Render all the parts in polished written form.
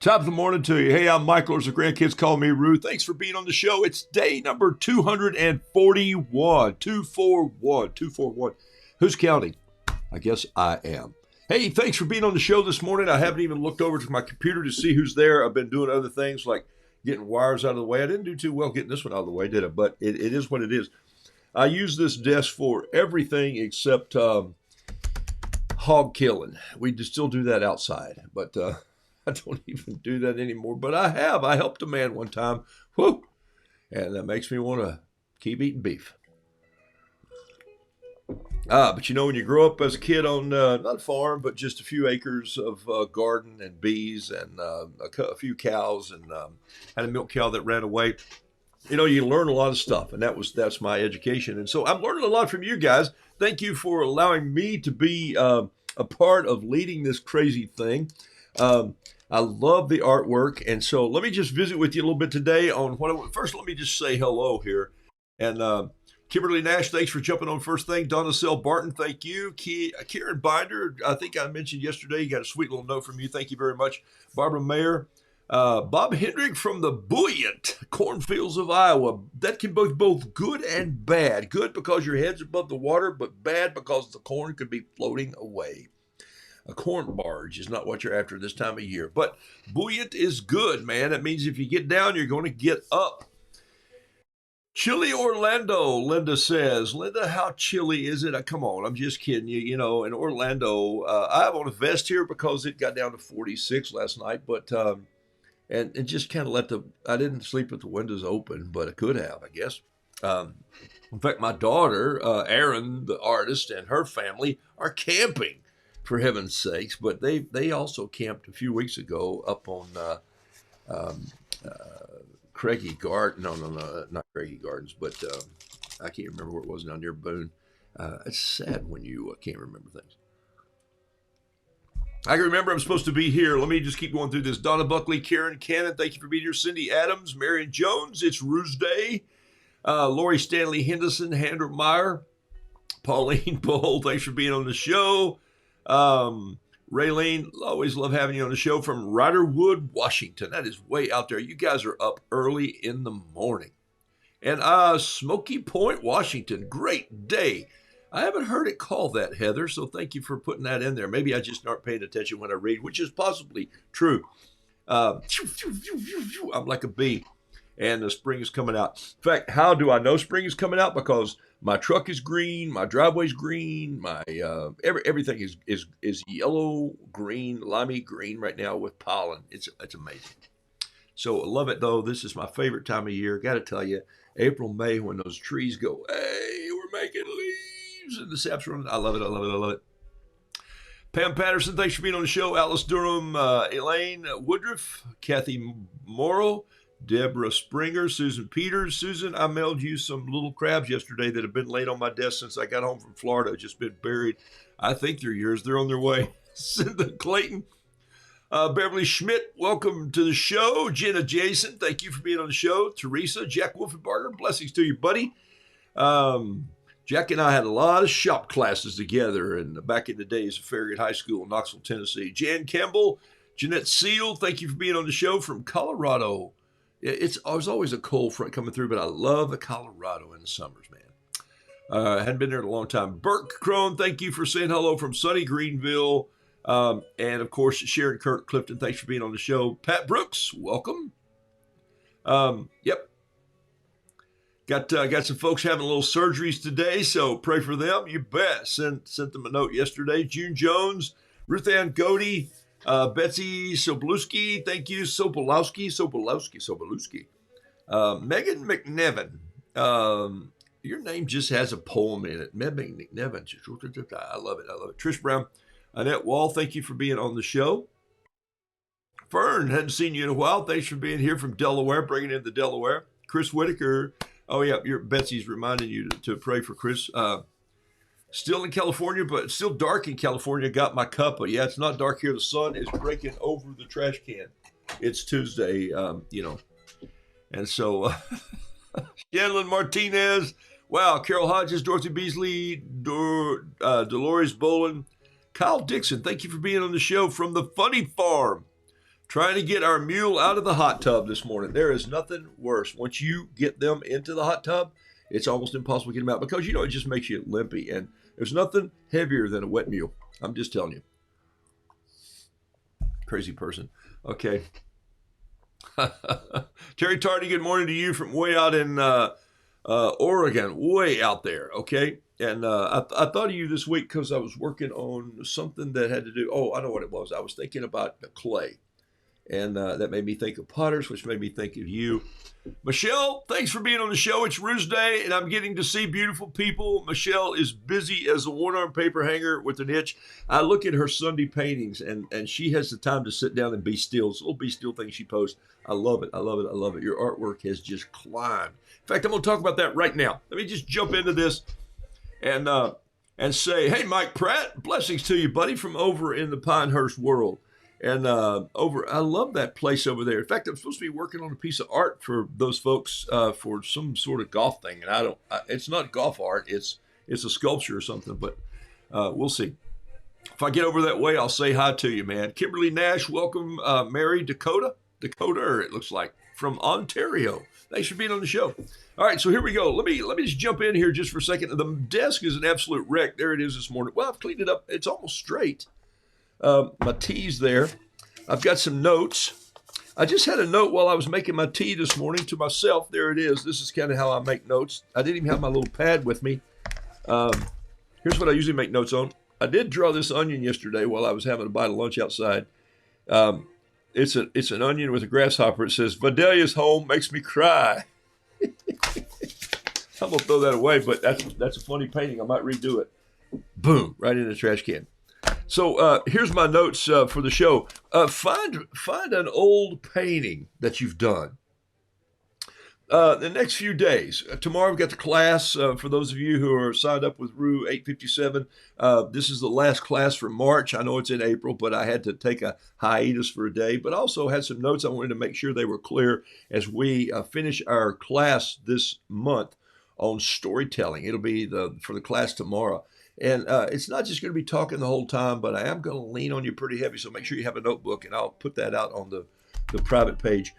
Top of the morning to you. Hey, I'm Michael, as the grandkids call me Roo. Thanks for being on the show. It's day number 241. 241. Who's counting? I guess I am. Hey, thanks for being on the show this morning. I haven't even looked over to my computer to see who's there. I've been doing other things like getting wires out of the way. I didn't do too well getting this one out of the way, did I? But it is what it is. I use this desk for everything except hog killing. We still do that outside, but I don't even do that anymore, but I have. I helped a man one time. Whoo! And that makes me want to keep eating beef. But you know, when you grow up as a kid on not a farm, but just a few acres of garden and bees and a few cows and had a milk cow that ran away, you know, you learn a lot of stuff, and that's my education. And so I'm learning a lot from you guys. Thank you for allowing me to be a part of leading this crazy thing. I love the artwork, and so let me just visit with you a little bit today on first, let me just say hello here. And Kimberly Nash, thanks for jumping on first thing. Donna Sell Barton, thank you. Kieran Binder, I think I mentioned yesterday, you got a sweet little note from you. Thank you very much. Barbara Mayer, Bob Hendrick from the buoyant cornfields of Iowa. That can both good and bad. Good because your head's above the water, but bad because the corn could be floating away. A corn barge is not what you're after this time of year. But buoyant is good, man. That means if you get down, you're going to get up. Chilly Orlando, Linda says. Linda, how chilly is it? Come on, I'm just kidding you. You know, in Orlando, I have on a vest here because it got down to 46 last night. But and just kind of I didn't sleep with the windows open, but I could have, I guess. In fact, my daughter, Erin, the artist, and her family are camping, for heaven's sakes. But they also camped a few weeks ago up on Craigie Garden. No, not Craigie Gardens, but I can't remember where it was down near Boone. It's sad when you can't remember things. I can remember I'm supposed to be here. Let me just keep going through this. Donna Buckley, Karen Cannon, thank you for being here. Cindy Adams, Marion Jones, it's Ruse Day. Lori Stanley Henderson, Handra Meyer, Pauline Bull, thanks for being on the show. Raylene, always love having you on the show from Riderwood, Washington. That is way out there. You guys are up early in the morning. And Smoky Point, Washington, great day. I haven't heard it called that, Heather, so thank you for putting that in there. Maybe I just aren't paying attention when I read, which is possibly true. I'm like a bee, and the spring is coming out. In fact, how do I know spring is coming out? Because my truck is green, my driveway's green, my everything is yellow, green, limey green right now with pollen. It's amazing. So I love it, though. This is my favorite time of year. Got to tell you, April, May, when those trees go, hey, we're making leaves, and the saps running. I love it. Pam Patterson, thanks for being on the show. Alice Durham, Elaine Woodruff, Kathy Morrow, Deborah Springer, Susan Peters. Susan, I mailed you some little crabs yesterday that have been laid on my desk since I got home from Florida, just been buried. I think they're yours. They're on their way. Cinda Clayton, Beverly Schmidt, welcome to the show. Jenna Jason, thank you for being on the show. Teresa, Jack Wolfenbarger, blessings to you, buddy. Jack and I had a lot of shop classes together back in the days of Farragut High School in Knoxville, Tennessee. Jan Campbell, Jeanette Seal, thank you for being on the show from Colorado. It's always a cold front coming through, but I love the Colorado in the summers, man. Hadn't been there in a long time. Burke Crone, thank you for saying hello from sunny Greenville. And, of course, Sharon Kirk Clifton, thanks for being on the show. Pat Brooks, welcome. Yep. Got some folks having little surgeries today, so pray for them. You bet. Sent them a note yesterday. June Jones, Ruth Ann Godey, Betsy Sobolewski, thank you. Sobolewski. Megan McNevin, your name just has a poem in it. Megan McNevin, I love it. Trish Brown, Annette Wall, thank you for being on the show. Fern, hadn't seen you in a while. Thanks for being here from Delaware, bringing in the Delaware. Chris Whitaker, oh yeah, Betsy's reminding you to pray for Chris. Still in California, but it's still dark in California. Got my cup, but yeah, it's not dark here. The sun is breaking over the trash can. It's Tuesday, and so Shanlon Martinez, wow, Carol Hodges, Dorothy Beasley, Dolores Bolin, Kyle Dixon, thank you for being on the show from the Funny Farm. Trying to get our mule out of the hot tub this morning. There is nothing worse. Once you get them into the hot tub, it's almost impossible to get them out because, it just makes you limpy. And there's nothing heavier than a wet mule. I'm just telling you. Crazy person. Okay. Terry Tardy, good morning to you from way out in Oregon, way out there. Okay. And I thought of you this week because I was working on something that had to do, I know what it was. I was thinking about the clay. And that made me think of potters, which made me think of you. Michelle, thanks for being on the show. It's Roost Day, and I'm getting to see beautiful people. Michelle is busy as a one-arm paper hanger with an itch. I look at her Sunday paintings, and she has the time to sit down and be still. It's a little be still thing she posts. I love it. I love it. I love it. Your artwork has just climbed. In fact, I'm going to talk about that right now. Let me just jump into this and say, hey, Mike Pratt, blessings to you, buddy, from over in the Pinehurst world. And I love that place over there. In fact, I'm supposed to be working on a piece of art for those folks for some sort of golf thing. And it's not golf art. It's a sculpture or something, but we'll see. If I get over that way, I'll say hi to you, man. Kimberly Nash, welcome. Mary Dakota, it looks like, from Ontario. Thanks for being on the show. All right, so here we go. Let me just jump in here just for a second. The desk is an absolute wreck. There it is this morning. Well, I've cleaned it up. It's almost straight. My tea's there. I've got some notes. I just had a note while I was making my tea this morning to myself. There it is. This is kind of how I make notes. I didn't even have my little pad with me. Here's what I usually make notes on. I did draw this onion yesterday while I was having a bite of lunch outside. It's an onion with a grasshopper. It says, Vidalia's home makes me cry. I'm going to throw that away, but that's a funny painting. I might redo it. Boom, right in the trash can. So here's my notes for the show. Find an old painting that you've done. The next few days. Tomorrow we've got the class. For those of you who are signed up with Rue 857, this is the last class for March. I know it's in April, but I had to take a hiatus for a day. But also had some notes I wanted to make sure they were clear as we finish our class this month on storytelling. It'll be for the class tomorrow. And it's not just going to be talking the whole time, but I am going to lean on you pretty heavy. So make sure you have a notebook, and I'll put that out on the private page.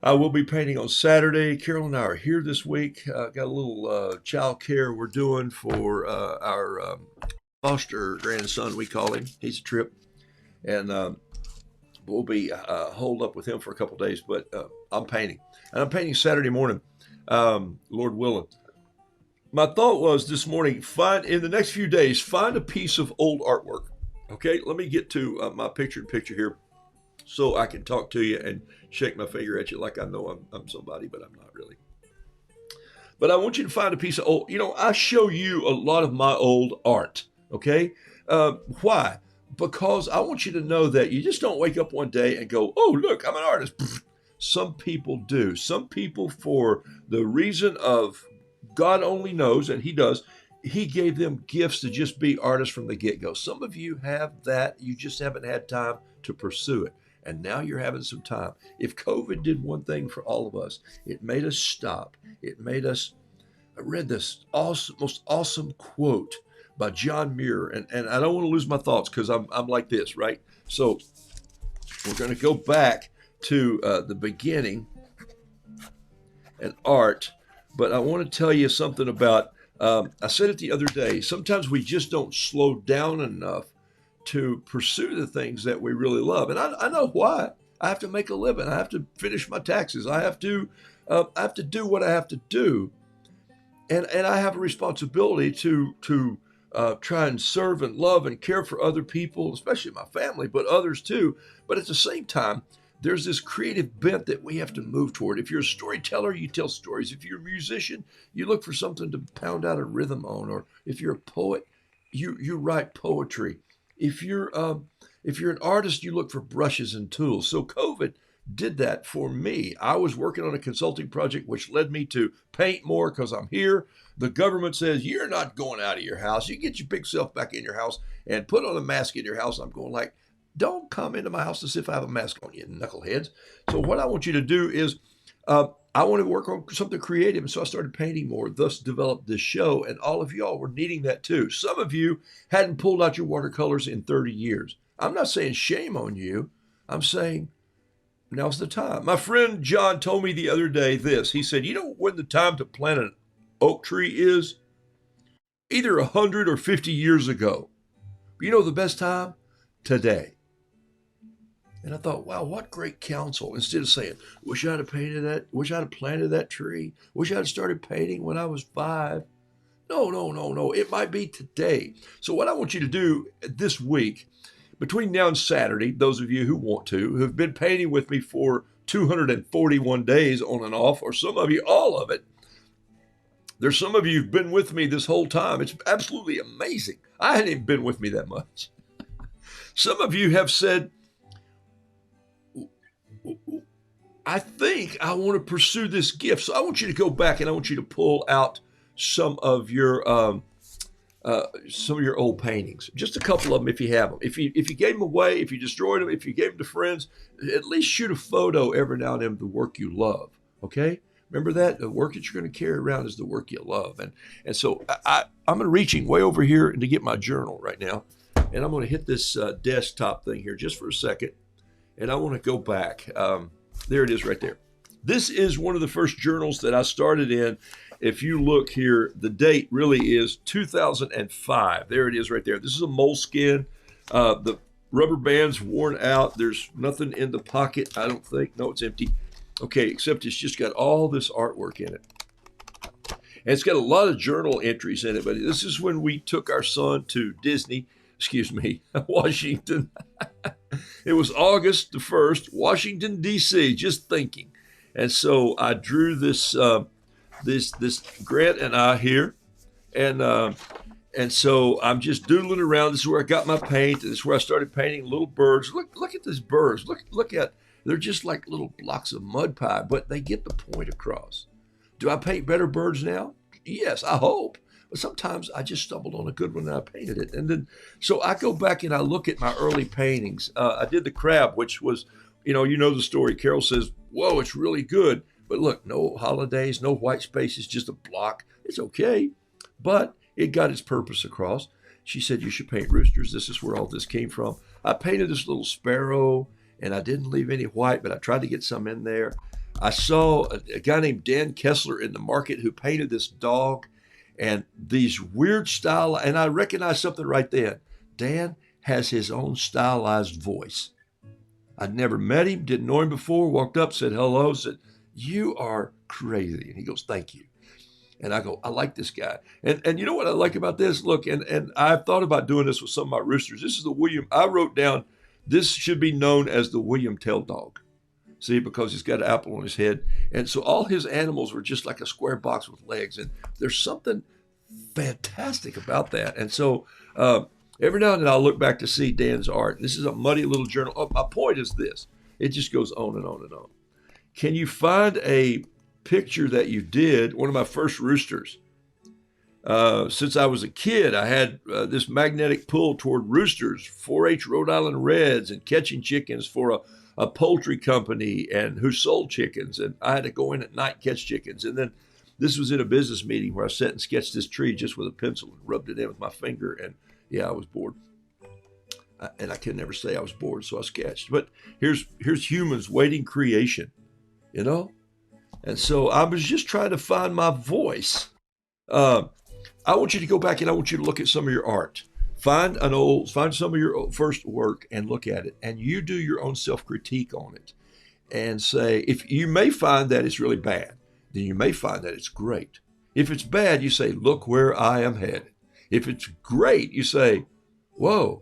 I will be painting on Saturday. Carol and I are here this week. Got a little child care we're doing for our foster grandson, we call him. He's a trip. And we'll be holed up with him for a couple days. But I'm painting. And I'm painting Saturday morning, Lord willing. My thought was this morning, in the next few days, find a piece of old artwork. Okay, let me get to my picture here so I can talk to you and shake my finger at you like I know I'm somebody, but I'm not really. But I want you to find a piece of old, I show you a lot of my old art, okay? Why? Because I want you to know that you just don't wake up one day and go, oh, look, I'm an artist. Some people do. Some people, for the reason of God only knows, and he does, he gave them gifts to just be artists from the get-go. Some of you have that. You just haven't had time to pursue it. And now you're having some time. If COVID did one thing for all of us, it made us stop. It made us, I read this most awesome quote by John Muir, and I don't want to lose my thoughts because I'm like this, right? So we're going to go back to the beginning and art. But I want to tell you something about, I said it the other day, sometimes we just don't slow down enough to pursue the things that we really love. And I know why. I have to make a living. I have to finish my taxes. I have to do what I have to do. And I have a responsibility to try and serve and love and care for other people, especially my family, but others too. But at the same time, there's this creative bent that we have to move toward. If you're a storyteller, you tell stories. If you're a musician, you look for something to pound out a rhythm on. Or if you're a poet, you write poetry. If you're an artist, you look for brushes and tools. So COVID did that for me. I was working on a consulting project, which led me to paint more because I'm here. The government says, you're not going out of your house. You get your big self back in your house and put on a mask in your house. I'm going like, don't come into my house as if I have a mask on, you knuckleheads. So what I want you to do is, I want to work on something creative. And so I started painting more, thus developed this show. And all of y'all were needing that too. Some of you hadn't pulled out your watercolors in 30 years. I'm not saying shame on you. I'm saying, now's the time. My friend John told me the other day this. He said, you know when the time to plant an oak tree is? Either 100 or 50 years ago. But you know the best time? Today. And I thought, wow, what great counsel. Instead of saying, wish I'd have painted that, wish I'd have planted that tree, wish I'd have started painting when I was 5. No. It might be today. So what I want you to do this week, between now and Saturday, those of you who want to, who've been painting with me for 241 days on and off, or some of you, all of it, there's some of you who've been with me this whole time. It's absolutely amazing. I hadn't even been with me that much. Some of you have said, I think I want to pursue this gift. So I want you to go back and I want you to pull out some of your old paintings. Just a couple of them if you have them. If you gave them away, if you destroyed them, if you gave them to friends, at least shoot a photo every now and then of the work you love. Okay? Remember that? The work that you're going to carry around is the work you love. And so I'm reaching way over here to get my journal right now. And I'm going to hit this desktop thing here just for a second. And I want to go back. There it is right there. This is one of the first journals that I started in. If you look here, the date really is 2005. There it is right there. This is a moleskin. The rubber band's worn out. There's nothing in the pocket, I don't think. No, it's empty. Okay, except it's just got all this artwork in it. And it's got a lot of journal entries in it, but this is when we took our son to Washington. It was August the 1st, Washington, D.C., just thinking. And so I drew this Grant and I here. And so I'm just doodling around. This is where I got my paint. This is where I started painting little birds. Look at these birds. Look at, they're just like little blocks of mud pie, but they get the point across. Do I paint better birds now? Yes, I hope. But sometimes I just stumbled on a good one and I painted it. And then, so I go back and I look at my early paintings. I did the crab, which was, you know the story. Carol says, whoa, it's really good. But look, no holidays, no white spaces, just a block. It's okay. But it got its purpose across. She said, you should paint roosters. This is where all this came from. I painted this little sparrow and I didn't leave any white, but I tried to get some in there. I saw a guy named Dan Kessler in the market who painted this dog and these weird style. And I recognized something right then. Dan has his own stylized voice. I'd never met him, didn't know him before, walked up, said hello, said, you are crazy. And he goes, thank you. And I go, I like this guy. And you know what I like about this? Look, and I've thought about doing this with some of my roosters. This is the William, I wrote down, this should be known as the William Tail Dog. See, because he's got an apple on his head. And so all his animals were just like a square box with legs. And there's something fantastic about that. And so every now and then I'll look back to see Dan's art. This is a muddy little journal. Oh, my point is this. It just goes on and on and on. Can you find a picture that you did, one of my first roosters? Since I was a kid, I had this magnetic pull toward roosters, 4-H Rhode Island Reds, and catching chickens for a poultry company and who sold chickens. And I had to go in at night, catch chickens. And then this was in a business meeting where I sat and sketched this tree just with a pencil and rubbed it in with my finger. And yeah, I was bored. And I can never say I was bored, so I sketched. But here's humans waiting creation, you know? And so I was just trying to find my voice. I want you to go back and I want you to look at some of your art. Find some of your first work and look at it. And you do your own self-critique on it. And say, if you may find that it's really bad, then you may find that it's great. If it's bad, you say, look where I am headed. If it's great, you say, whoa,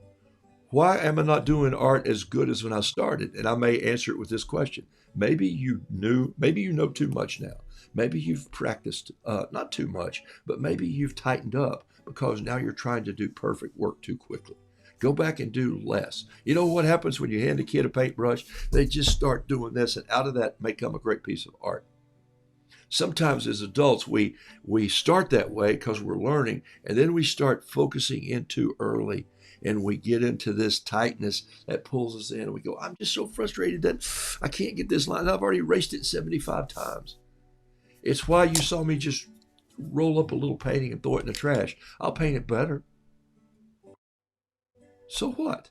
why am I not doing art as good as when I started? And I may answer it with this question. Maybe you know too much now. Maybe you've practiced, not too much, but maybe you've tightened up because now you're trying to do perfect work too quickly. Go back and do less. You know what happens when you hand a kid a paintbrush? They just start doing this, and out of that may come a great piece of art. Sometimes as adults, we start that way because we're learning, and then we start focusing in too early, and we get into this tightness that pulls us in, and we go, I'm just so frustrated that I can't get this line. I've already erased it 75 times. It's why you saw me just roll up a little painting and throw it in the trash. I'll paint it better. So what?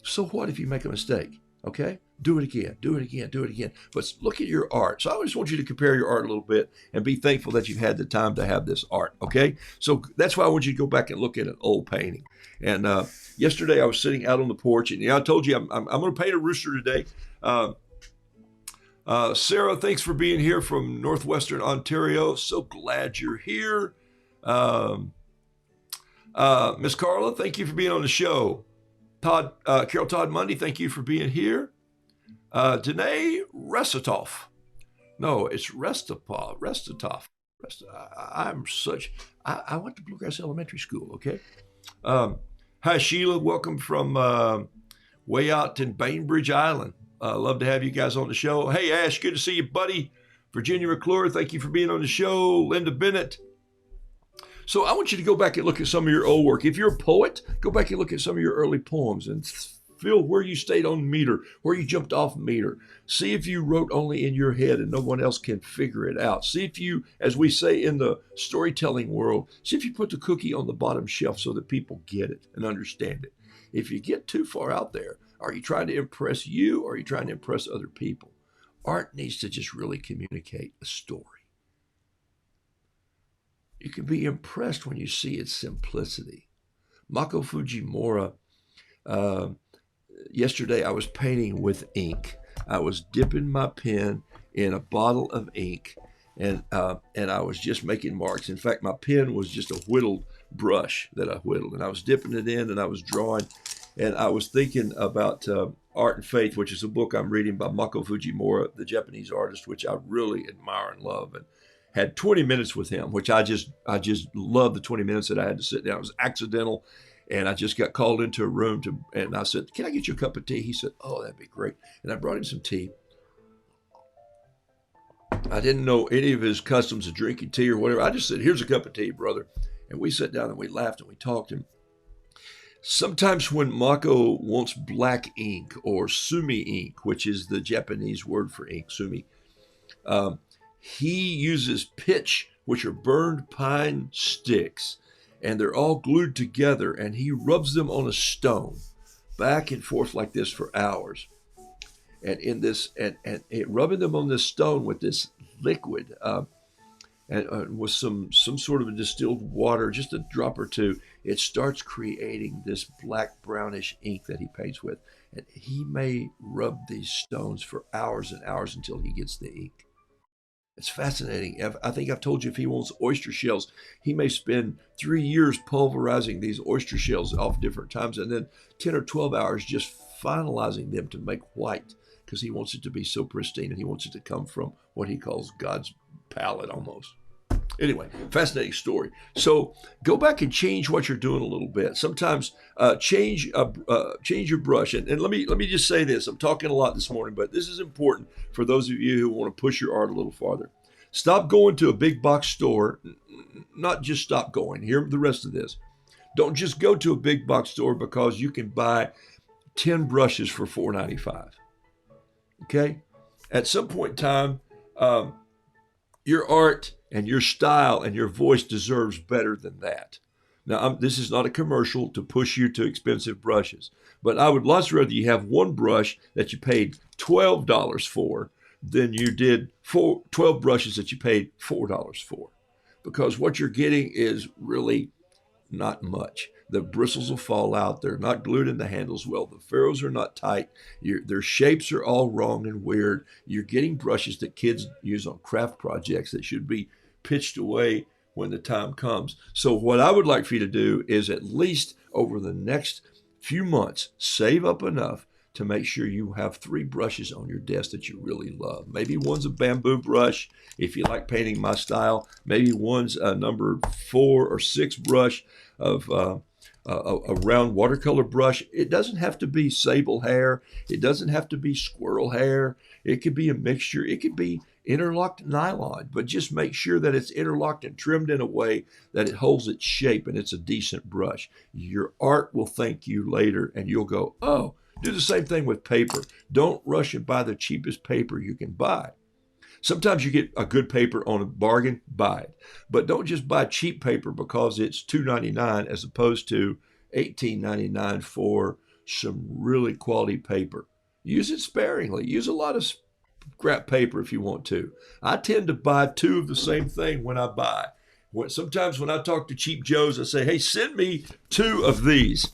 So what if you make a mistake? Okay? Do it again, do it again, do it again. But look at your art. So I just want you to compare your art a little bit and be thankful that you've had the time to have this art. Okay? So that's why I want you to go back and look at an old painting. And yesterday I was sitting out on the porch, and I told you I'm going to paint a rooster today. Sarah, thanks for being here from Northwestern Ontario. So glad you're here. Miss Carla, thank you for being on the show. Carol Todd Mundy, thank you for being here. Danae Resetoff. No, it's Restatoff. I went to Bluegrass Elementary School, okay? Hi, Sheila. Welcome from way out in Bainbridge Island. Love to have you guys on the show. Hey, Ash, good to see you, buddy. Virginia McClure, thank you for being on the show. Linda Bennett. So I want you to go back and look at some of your old work. If you're a poet, go back and look at some of your early poems and feel where you stayed on meter, where you jumped off meter. See if you wrote only in your head and no one else can figure it out. See if you, as we say in the storytelling world, see if you put the cookie on the bottom shelf so that people get it and understand it. If you get too far out there, are you trying to impress you or are you trying to impress other people? Art needs to just really communicate a story. You can be impressed when you see its simplicity. Mako Fujimura, yesterday I was painting with ink. I was dipping my pen in a bottle of ink, and I was just making marks. In fact, my pen was just a whittled brush that I whittled, and I was dipping it in, and I was drawing, and I was thinking about Art and Faith, which is a book I'm reading by Mako Fujimura, the Japanese artist, which I really admire and love, and had 20 minutes with him, which I just love the 20 minutes that I had to sit down. It was accidental, and I just got called into a room and I said, "Can I get you a cup of tea?" He said, "Oh, that'd be great." And I brought him some tea. I didn't know any of his customs of drinking tea or whatever. I just said, "Here's a cup of tea, brother." And we sat down and we laughed and we talked. And sometimes when Mako wants black ink or sumi ink, which is the Japanese word for ink, sumi, he uses pitch, which are burned pine sticks, and they're all glued together, and he rubs them on a stone back and forth like this for hours. And in this, and rubbing them on this stone with this liquid, and with some sort of a distilled water, just a drop or two, it starts creating this black brownish ink that he paints with. And he may rub these stones for hours and hours until he gets the ink. It's fascinating. I think I've told you if he wants oyster shells, he may spend 3 years pulverizing these oyster shells off different times and then 10 or 12 hours just finalizing them to make white because he wants it to be so pristine and he wants it to come from what he calls God's palette almost. Anyway, fascinating story. So go back and change what you're doing a little bit. Sometimes change your brush. And let me just say this. I'm talking a lot this morning, but this is important for those of you who want to push your art a little farther. Stop going to a big box store. Not just stop going. Hear the rest of this. Don't just go to a big box store because you can buy 10 brushes for $4.95. Okay? At some point in time, your art and your style and your voice deserves better than that. Now, this is not a commercial to push you to expensive brushes, but I would lots rather you have one brush that you paid $12 for than you did 12 brushes that you paid $4 for, because what you're getting is really not much. The bristles will fall out. They're not glued in the handles well. The ferrules are not tight. Their shapes are all wrong and weird. You're getting brushes that kids use on craft projects that should be pitched away when the time comes. So what I would like for you to do is at least over the next few months, save up enough to make sure you have 3 brushes on your desk that you really love. Maybe one's a bamboo brush, if you like painting my style. Maybe one's a number 4 or 6 brush of a round watercolor brush. It doesn't have to be sable hair. It doesn't have to be squirrel hair. It could be a mixture. It could be interlocked nylon, but just make sure that it's interlocked and trimmed in a way that it holds its shape and it's a decent brush. Your art will thank you later and you'll go, oh. Do the same thing with paper. Don't rush and buy the cheapest paper you can buy. Sometimes you get a good paper on a bargain, buy it. But don't just buy cheap paper because it's $2.99 as opposed to $18.99 for some really quality paper. Use it sparingly. Use a lot of scrap paper if you want to. I tend to buy two of the same thing when I buy. Sometimes when I talk to Cheap Joes, I say, hey, send me two of these.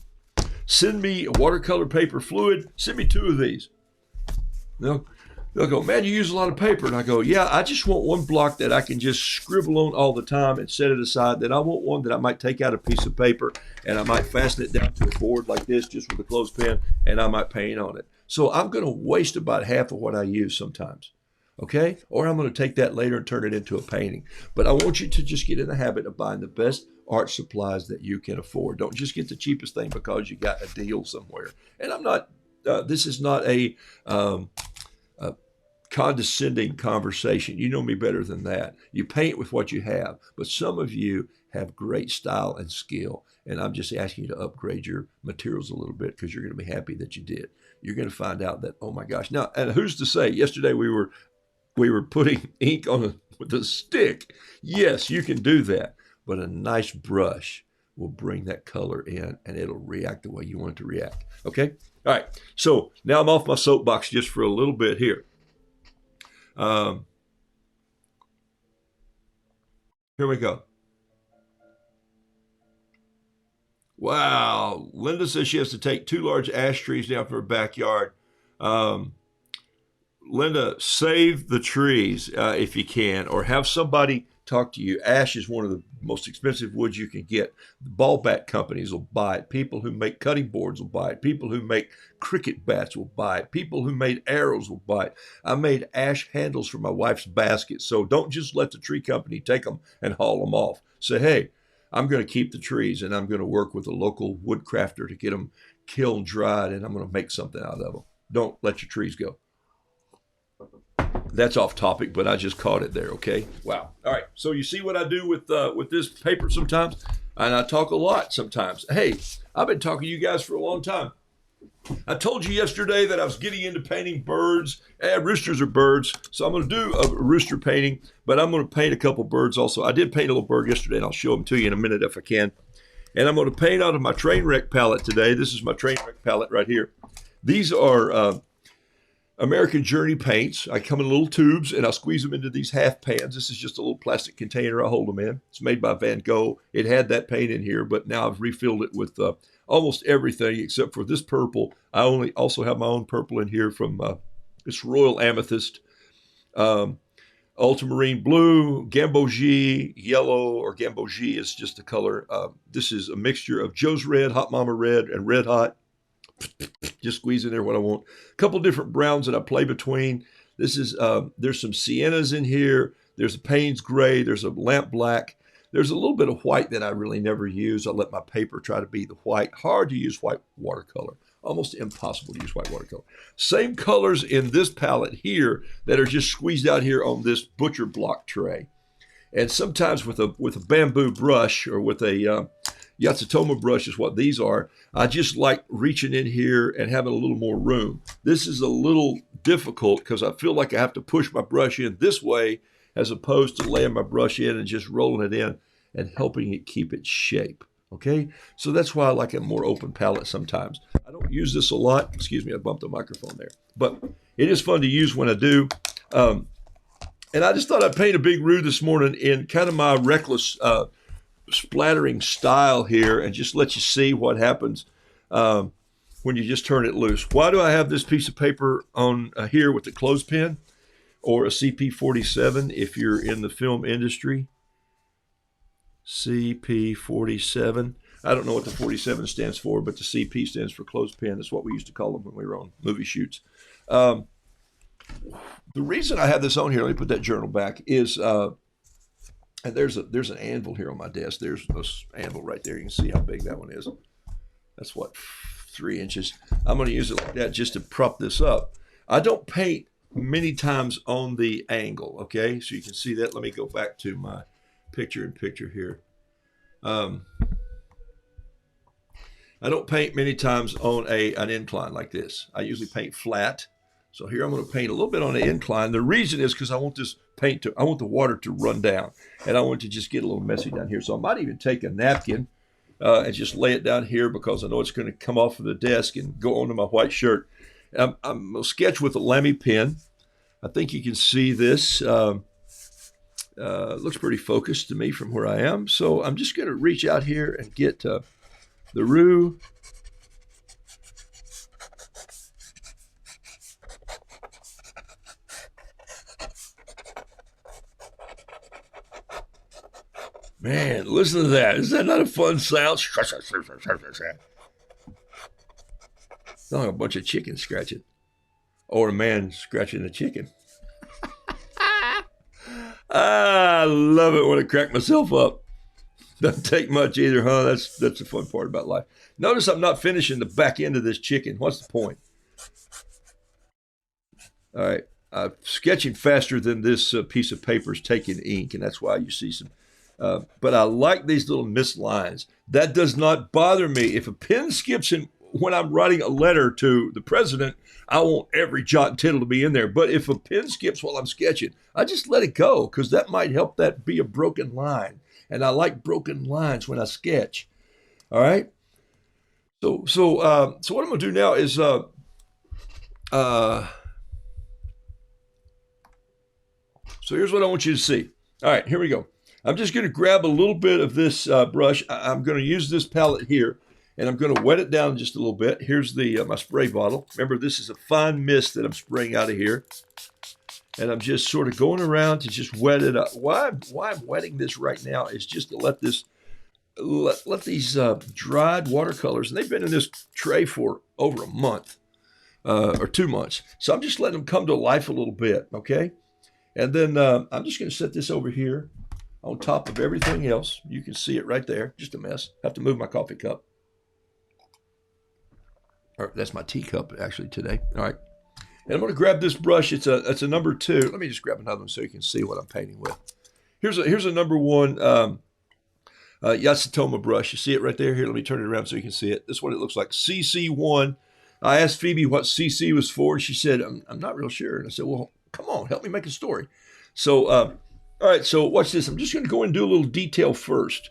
Send me watercolor paper fluid. Send me two of these. They'll go, man, you use a lot of paper. And I go, yeah, I just want one block that I can just scribble on all the time and set it aside. Then I want one that I might take out a piece of paper and I might fasten it down to a board like this just with a clothespin and I might paint on it. So I'm going to waste about half of what I use sometimes. Okay? Or I'm going to take that later and turn it into a painting. But I want you to just get in the habit of buying the best art supplies that you can afford. Don't just get the cheapest thing because you got a deal somewhere. And I'm not, this is not a condescending conversation. You know me better than that. You paint with what you have, but some of you have great style and skill. And I'm just asking you to upgrade your materials a little bit because you're going to be happy that you did. You're going to find out that, oh my gosh. Now, and who's to say, yesterday we were putting ink on with a stick. Yes, you can do that, but a nice brush will bring that color in and it'll react the way you want it to react. Okay? All right. So now I'm off my soapbox just for a little bit here. Here we go. Wow. Linda says she has to take 2 large ash trees down from her backyard. Linda, save the trees if you can, or have somebody talk to you. Ash is one of the most expensive woods you can get. The ball bat companies will buy it. People who make cutting boards will buy it. People who make cricket bats will buy it. People who made arrows will buy it. I made ash handles for my wife's basket. So don't just let the tree company take them and haul them off. Say, hey, I'm going to keep the trees and I'm going to work with a local wood crafter to get them kiln dried and I'm going to make something out of them. Don't let your trees go. That's off topic, but I just caught it there, okay? Wow. All right, so you see what I do with this paper sometimes? And I talk a lot sometimes. Hey, I've been talking to you guys for a long time. I told you yesterday that I was getting into painting birds. Roosters are birds, so I'm going to do a rooster painting, but I'm going to paint a couple birds also. I did paint a little bird yesterday, and I'll show them to you in a minute if I can. And I'm going to paint out of my train wreck palette today. This is my train wreck palette right here. These are American Journey paints. I come in little tubes and I squeeze them into these half pans. This is just a little plastic container I hold them in. It's made by Van Gogh. It had that paint in here, but now I've refilled it with almost everything except for this purple. I also have my own purple in here from this Royal Amethyst, Ultramarine Blue, Gambogi Yellow, or Gambogi is just the color. This is a mixture of Joe's Red, Hot Mama Red, and Red Hot. Just squeeze in there what I want. A couple different browns that I play between. This is there's some siennas in here. There's a Payne's gray. There's a lamp black. There's a little bit of white that I really never use. I let my paper try to be the white. Hard to use white watercolor. Almost impossible to use white watercolor. Same colors in this palette here that are just squeezed out here on this butcher block tray. And sometimes with a bamboo brush or with a Yatsutoma brush is what these are. I just like reaching in here and having a little more room. This is a little difficult because I feel like I have to push my brush in this way as opposed to laying my brush in and just rolling it in and helping it keep its shape. Okay, so that's why I like a more open palette sometimes. I don't use this a lot. Excuse me, I bumped the microphone there. But it is fun to use when I do. And I just thought I'd paint a big roux this morning in kind of my reckless splattering style here and just let you see what happens when you just turn it loose. Why do I have this piece of paper on here with the clothespin or a CP47 if you're in the film industry? CP47. I don't know what the 47 stands for, but the CP stands for clothespin. That's what we used to call them when we were on movie shoots. The reason I have this on here, let me put that journal back, is and there's an anvil here on my desk. There's this anvil right there. You can see how big that one is. That's what, 3 inches. I'm going to use it like that just to prop this up. I don't paint many times on the angle, okay? So you can see that. Let me go back to my picture here. I don't paint many times on an incline like this. I usually paint flat. So here I'm going to paint a little bit on the incline. The reason is because I want this paint I want the water to run down, and I want it to just get a little messy down here. So I might even take a napkin and just lay it down here because I know it's going to come off of the desk and go onto my white shirt. I'm going to sketch with a Lamy pen. I think you can see this. Looks pretty focused to me from where I am. So I'm just going to reach out here and get the Roo. Man, listen to that. Is that not a fun sound? Sound like a bunch of chickens scratching. Or a man scratching a chicken. I love it when I crack myself up. Doesn't take much either, huh? That's the fun part about life. Notice I'm not finishing the back end of this chicken. What's the point? All right. I'm sketching faster than this piece of paper is taking ink, and that's why you see some. But I like these little missed lines. That does not bother me. If a pen skips in when I'm writing a letter to the president, I want every jot and tittle to be in there. But if a pen skips while I'm sketching, I just let it go because that might help that be a broken line. And I like broken lines when I sketch. All right. So what I'm gonna do now is so here's what I want you to see. All right, here we go. I'm just gonna grab a little bit of this brush. I'm gonna use this palette here, and I'm gonna wet it down just a little bit. Here's the my spray bottle. Remember, this is a fine mist that I'm spraying out of here. And I'm just sort of going around to just wet it up. Why I'm wetting this right now is just to let this let these dried watercolors, and they've been in this tray for over a month or 2 months. So I'm just letting them come to life a little bit, okay? And then I'm just going to set this over here on top of everything else. You can see it right there. Just a mess. I have to move my coffee cup. Or that's my teacup actually today. All right. And I'm going to grab this brush. It's a number 2. Let me just grab another one so you can see what I'm painting with. Here's a number 1 Yacitoma brush. You see it right there? Here, let me turn it around so you can see it. This is what it looks like. CC1. I asked Phoebe what CC was for, and she said, I'm not real sure. And I said, well, come on, help me make a story. So, all right, so watch this. I'm just going to go and do a little detail first.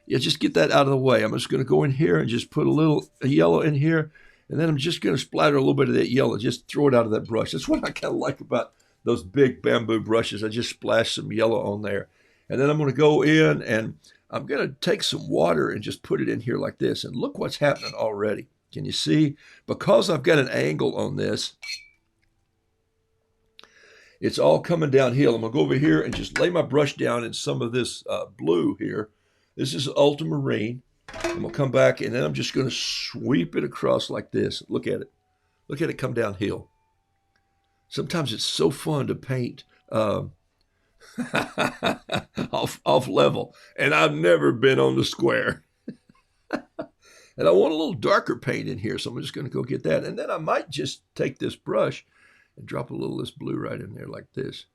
Yeah, just get that out of the way. I'm just going to go in here and just put a yellow in here. And then I'm just going to splatter a little bit of that yellow, just throw it out of that brush. That's what I kind of like about those big bamboo brushes. I just splash some yellow on there. And then I'm going to go in and I'm going to take some water and just put it in here like this. And look what's happening already. Can you see? Because I've got an angle on this, it's all coming downhill. I'm going to go over here and just lay my brush down in some of this blue here. This is ultramarine. I'm going to come back, and then I'm just going to sweep it across like this. Look at it. Look at it come downhill. Sometimes it's so fun to paint off level, and I've never been on the square. And I want a little darker paint in here, so I'm just going to go get that. And then I might just take this brush and drop a little of this blue right in there like this.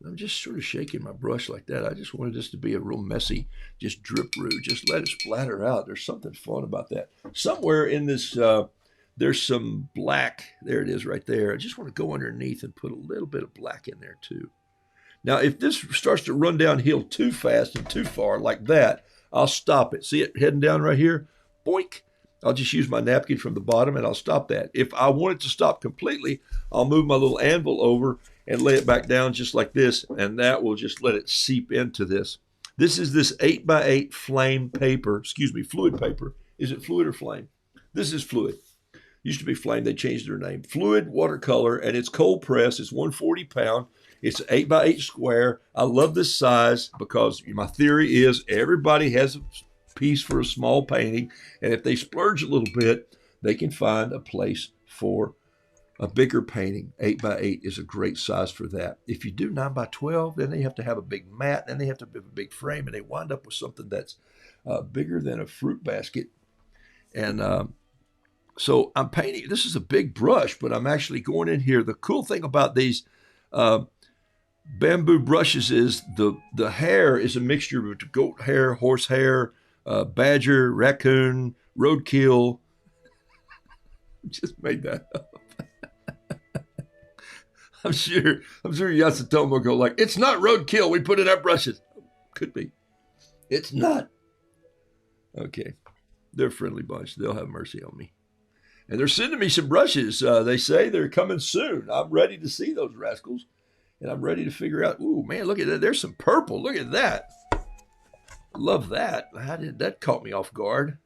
I'm just sort of shaking my brush like that. I just wanted this to be a real messy, just drip roux. Just let it splatter out. There's something fun about that. Somewhere in this, there's some black. There it is right there. I just want to go underneath and put a little bit of black in there too. Now, if this starts to run downhill too fast and too far like that, I'll stop it. See it heading down right here? Boink. I'll just use my napkin from the bottom and I'll stop that. If I want it to stop completely, I'll move my little anvil over and lay it back down just like this, and that will just let it seep into this. This is this 8x8 flame paper, fluid paper. Is it fluid or flame? This is fluid. Used to be flame, they changed their name. Fluid watercolor, and it's cold press. It's 140 pound. It's 8x8 square. I love this size because my theory is everybody has a piece for a small painting, and if they splurge a little bit, they can find a place for a bigger painting. 8x8 is a great size for that. If you do 9x12, then they have to have a big mat, then they have to have a big frame, and they wind up with something that's bigger than a fruit basket. And so I'm painting. This is a big brush, but I'm actually going in here. The cool thing about these bamboo brushes is the hair is a mixture of goat hair, horse hair, badger, raccoon, roadkill. Just made that up. I'm sure Yacitoma will go like, it's not roadkill. We put in our brushes. Could be. It's not. Okay. They're a friendly bunch. They'll have mercy on me. And they're sending me some brushes. They say they're coming soon. I'm ready to see those rascals. And I'm ready to figure out, ooh, man, look at that. There's some purple. Look at that. Love that. How did that caught me off guard?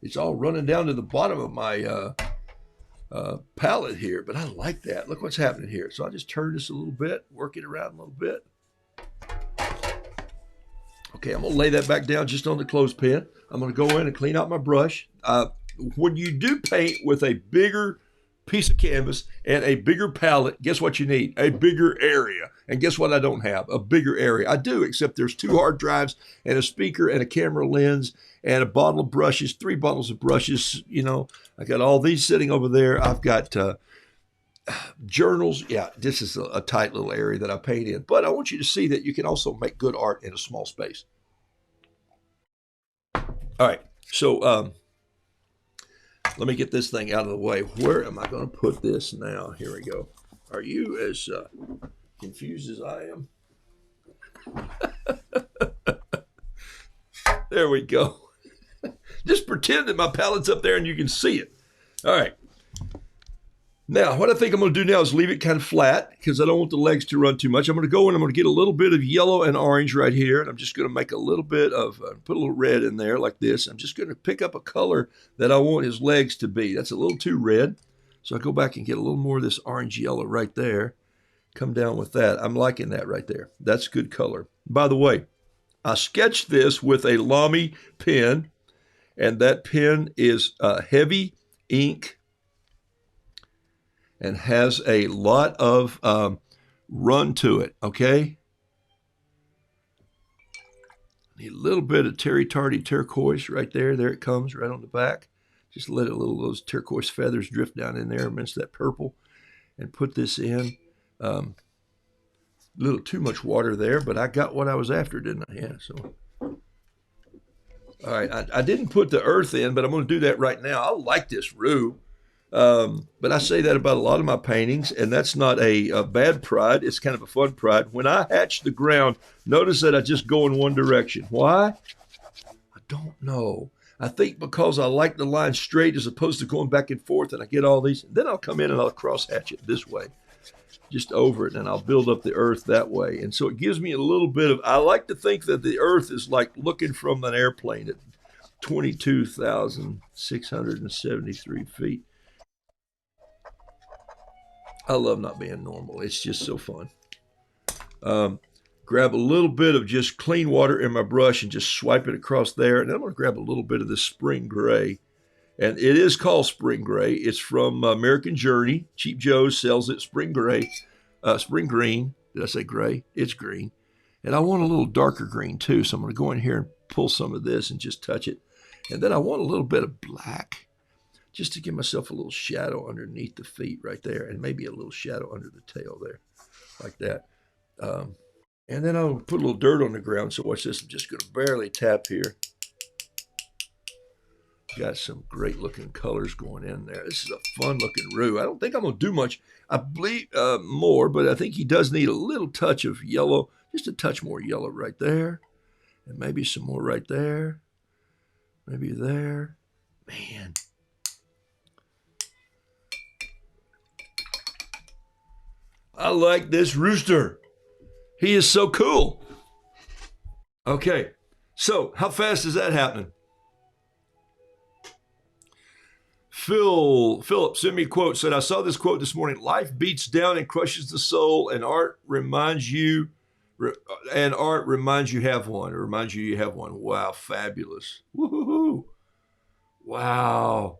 It's all running down to the bottom of my palette here, but I like that. Look what's happening here. So I'll just turn this a little bit, work it around a little bit. Okay, I'm going to lay that back down just on the clothespin. I'm going to go in and clean out my brush. When you do paint with a bigger piece of canvas and a bigger palette, guess what you need? A bigger area. And guess what I don't have? A bigger area. I do, except there's 2 hard drives and a speaker and a camera lens and a bottle of brushes, 3 bottles of brushes. You know, I got all these sitting over there. I've got journals. Yeah, this is a tight little area that I paint in. But I want you to see that you can also make good art in a small space. All right, so let me get this thing out of the way. Where am I going to put this now? Here we go. Are you as confused as I am? There we go. Just pretend that my palette's up there and you can see it. All right. Now, what I think I'm going to do now is leave it kind of flat because I don't want the legs to run too much. I'm going to go in, I'm going to get a little bit of yellow and orange right here, and I'm just going to make a little bit of, put a little red in there like this. I'm just going to pick up a color that I want his legs to be. That's a little too red, so I go back and get a little more of this orange yellow right there. Come down with that. I'm liking that right there. That's good color. By the way, I sketched this with a Lamy pen, and that pen is heavy ink and has a lot of run to it, okay? Need a little bit of Terry Tardy turquoise right there. There it comes right on the back. Just let a little of those turquoise feathers drift down in there amidst that purple and put this in. A little too much water there, but I got what I was after, didn't I? Yeah, so. All right, I didn't put the earth in, but I'm going to do that right now. I like this roux. But I say that about a lot of my paintings, and that's not a bad pride. It's kind of a fun pride. When I hatch the ground, notice that I just go in one direction. Why? I don't know. I think because I like the line straight as opposed to going back and forth, and I get all these. Then I'll come in and I'll cross hatch it this way, just over it, and I'll build up the earth that way. And so it gives me a little bit of, I like to think that the earth is like looking from an airplane at 22,673 feet. I love not being normal. It's just so fun. Grab a little bit of just clean water in my brush and just swipe it across there. And then I'm going to grab a little bit of this spring gray. And it is called spring gray. It's from American Journey. Cheap Joe's sells it spring gray, spring green. Did I say gray? It's green. And I want a little darker green too. So I'm going to go in here and pull some of this and just touch it. And then I want a little bit of black, just to give myself a little shadow underneath the feet right there, and maybe a little shadow under the tail there, like that. And then I'll put a little dirt on the ground. So watch this. I'm just going to barely tap here. Got some great looking colors going in there. This is a fun looking roux. I don't think I'm going to do much. I believe more, but I think he does need a little touch of yellow, just a touch more yellow right there, and maybe some more right there, maybe there. Man. I like this rooster. He is so cool. Okay, so how fast is that happening? Philip sent me a quote, said, I saw this quote this morning. Life beats down and crushes the soul, and art reminds you have one. It reminds you have one. Wow, fabulous. Woo-hoo-hoo. Wow.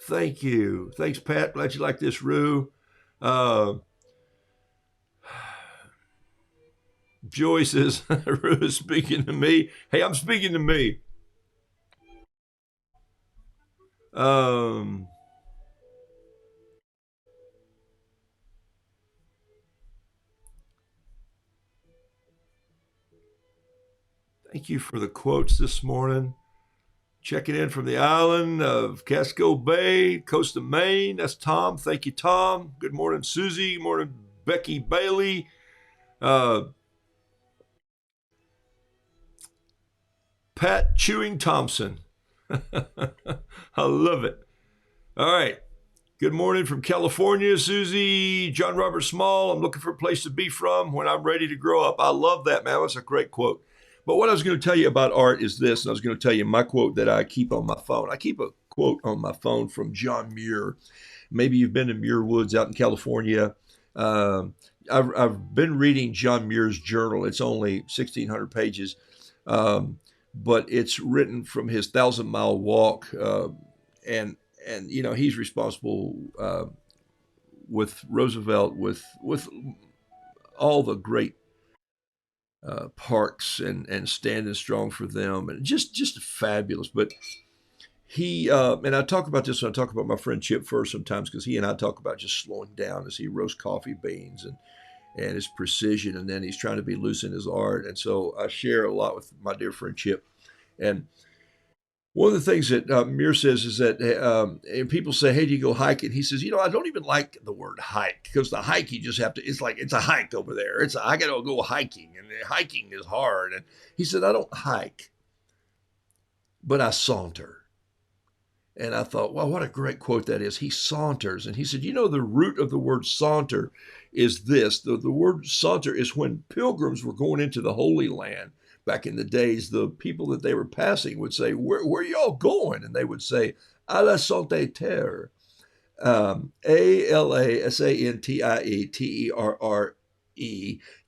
Thank you. Thanks, Pat. Glad you like this roux. Joy says, Rue is speaking to me. Hey, I'm speaking to me. Thank you for the quotes this morning. Checking in from the island of Casco Bay, coast of Maine. That's Tom. Thank you, Tom. Good morning, Susie. Good morning, Becky Bailey. Pat Chewing Thompson. I love it. All right. Good morning from California, Susie. John Robert Small. I'm looking for a place to be from when I'm ready to grow up. I love that, man. That's a great quote. But what I was going to tell you about art is this, and I was going to tell you my quote that I keep on my phone. I keep a quote on my phone from John Muir. Maybe you've been to Muir Woods out in California. I've been reading John Muir's journal. It's only 1,600 pages, but it's written from his 1,000-mile walk, and he's responsible with Roosevelt, with all the great parks and standing strong for them, and just fabulous. But he and I talk about this when I talk about my friend Chip Furr sometimes, because he and I talk about just slowing down as he roasts coffee beans and his precision, and then he's trying to be loose in his art. And so I share a lot with my dear friend Chip. And one of the things that Muir says is that and people say, "Hey, do you go hiking?" He says, I don't even like the word hike, because the hike you just have to. It's like it's a hike over there. I got to go hiking, and hiking is hard. And he said, "I don't hike, but I saunter." And I thought, wow, what a great quote that is. He saunters. And he said, the root of the word saunter is this. The word saunter is when pilgrims were going into the Holy Land back in the days, the people that they were passing would say, where are y'all going? And they would say, à la Sainte Terre. ALASANTIETERRE,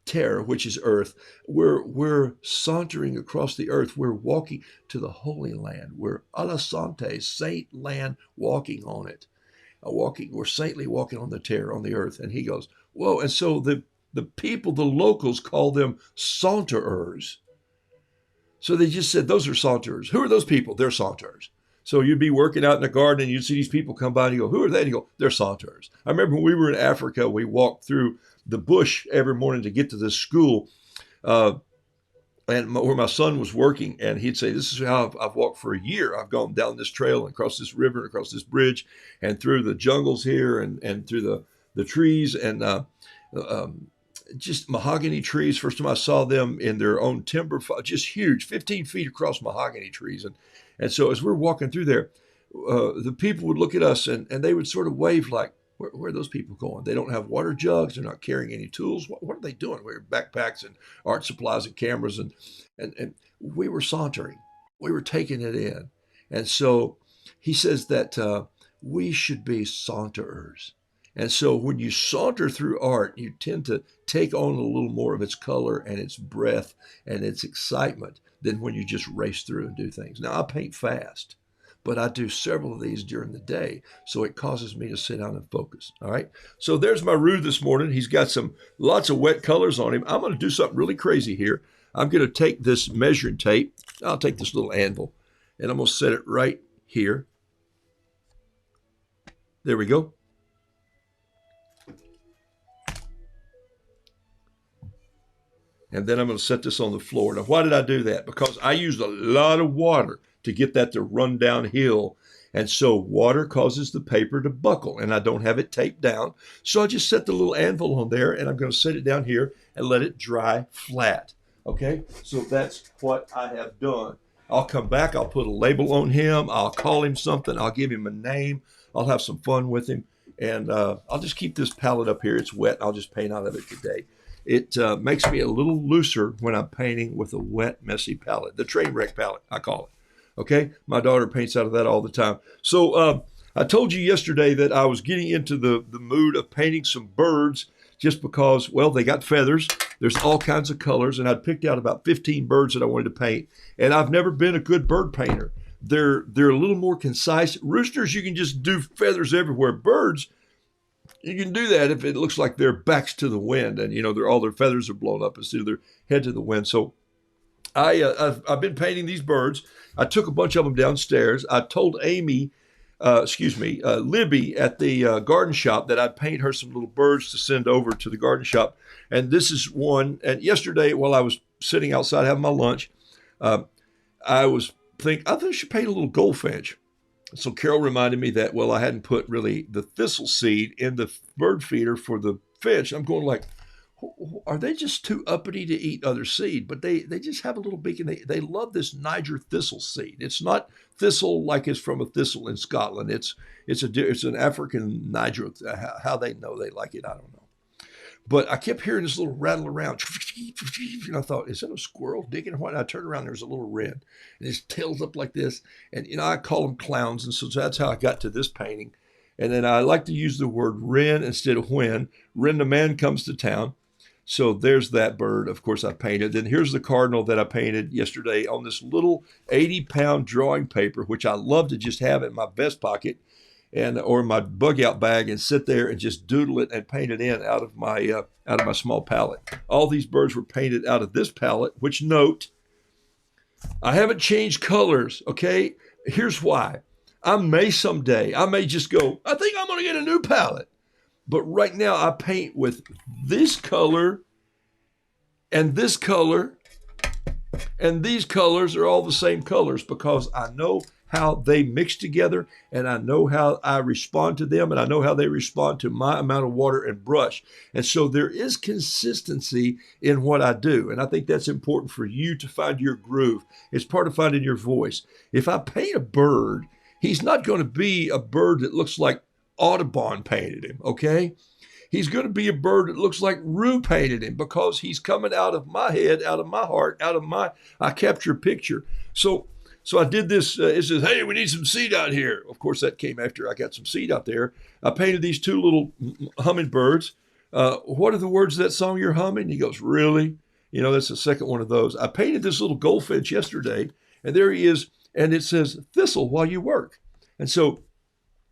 terre, which is earth. We're sauntering across the earth. We're walking to the Holy Land. We're à la Sante, saint land, walking on it. We're saintly walking on the terre, on the earth. And he goes, whoa. And so the people, the locals, call them saunterers. So they just said, those are saunterers. Who are those people? They're saunterers. So you'd be working out in the garden and you'd see these people come by and you go, who are they? And you go, they're saunterers. I remember when we were in Africa, we walked through the bush every morning to get to this school, and where my son was working, and he'd say, this is how I've walked for a year. I've gone down this trail and across this river and across this bridge and through the jungles here and through the trees and just mahogany trees. First time I saw them in their own timber, just huge, 15 feet across mahogany trees. And so as we're walking through there, the people would look at us and they would sort of wave like, where are those people going? They don't have water jugs. They're not carrying any tools. What are they doing? We were backpacks and art supplies and cameras. And we were sauntering. We were taking it in. And so he says that we should be saunterers. And so when you saunter through art, you tend to take on a little more of its color and its breath and its excitement than when you just race through and do things. Now, I paint fast, but I do several of these during the day, so it causes me to sit down and focus. All right. So there's my Roo this morning. He's got lots of wet colors on him. I'm going to do something really crazy here. I'm going to take this measuring tape. I'll take this little anvil, and I'm going to set it right here. There we go. And then I'm going to set this on the floor. Now, why did I do that? Because I used a lot of water to get that to run downhill. And so water causes the paper to buckle, and I don't have it taped down. So I just set the little anvil on there, and I'm going to set it down here and let it dry flat. Okay, so that's what I have done. I'll come back. I'll put a label on him. I'll call him something. I'll give him a name. I'll have some fun with him. And I'll just keep this palette up here. It's wet. I'll just paint out of it today. It makes me a little looser when I'm painting with a wet, messy palette. The train wreck palette, I call it. Okay? My daughter paints out of that all the time. So I told you yesterday that I was getting into the mood of painting some birds just because, well, they got feathers. There's all kinds of colors, and I'd picked out about 15 birds that I wanted to paint. And I've never been a good bird painter. They're a little more concise. Roosters, you can just do feathers everywhere. Birds, you can do that if it looks like their backs to the wind and, all their feathers are blown up instead of their head to the wind. So I've been painting these birds. I took a bunch of them downstairs. I told Libby at the garden shop that I'd paint her some little birds to send over to the garden shop. And this is one. And yesterday, while I was sitting outside having my lunch, I think I should paint a little goldfinch. So Carol reminded me that, well, I hadn't put really the thistle seed in the bird feeder for the finch. I'm going like, are they just too uppity to eat other seed? But they just have a little beak, and they love this Niger thistle seed. It's not thistle like it's from a thistle in Scotland. It's an African Niger. How they know they like it, I don't know. But I kept hearing this little rattle around. And I thought, is that a squirrel digging? What? And I turned around, there's a little wren. And his tail's up like this. And, I call them clowns. And so that's how I got to this painting. And then I like to use the word wren instead of when. Wren the man comes to town. So there's that bird, of course, I painted. Then here's the cardinal that I painted yesterday on this little 80-pound drawing paper, which I love to just have in my vest pocket or in my bug out bag and sit there and just doodle it and paint it in out of my small palette. All these birds were painted out of this palette, which note, I haven't changed colors, okay? Here's why. I may just go, I think I'm going to get a new palette. But right now I paint with this color and this color, and these colors are all the same colors because I know how they mix together, and I know how I respond to them, and I know how they respond to my amount of water and brush. And so there is consistency in what I do, and I think that's important for you to find your groove. It's part of finding your voice. If I paint a bird, he's not going to be a bird that looks like Audubon painted him, okay? He's going to be a bird that looks like Roo painted him because he's coming out of my head, out of my heart, I capture a picture. So I did this, it says, hey, we need some seed out here. Of course, that came after I got some seed out there. I painted these two little hummingbirds. What are the words of that song you're humming? He goes, really? That's the second one of those. I painted this little goldfinch yesterday, and there he is, and it says, thistle while you work. And so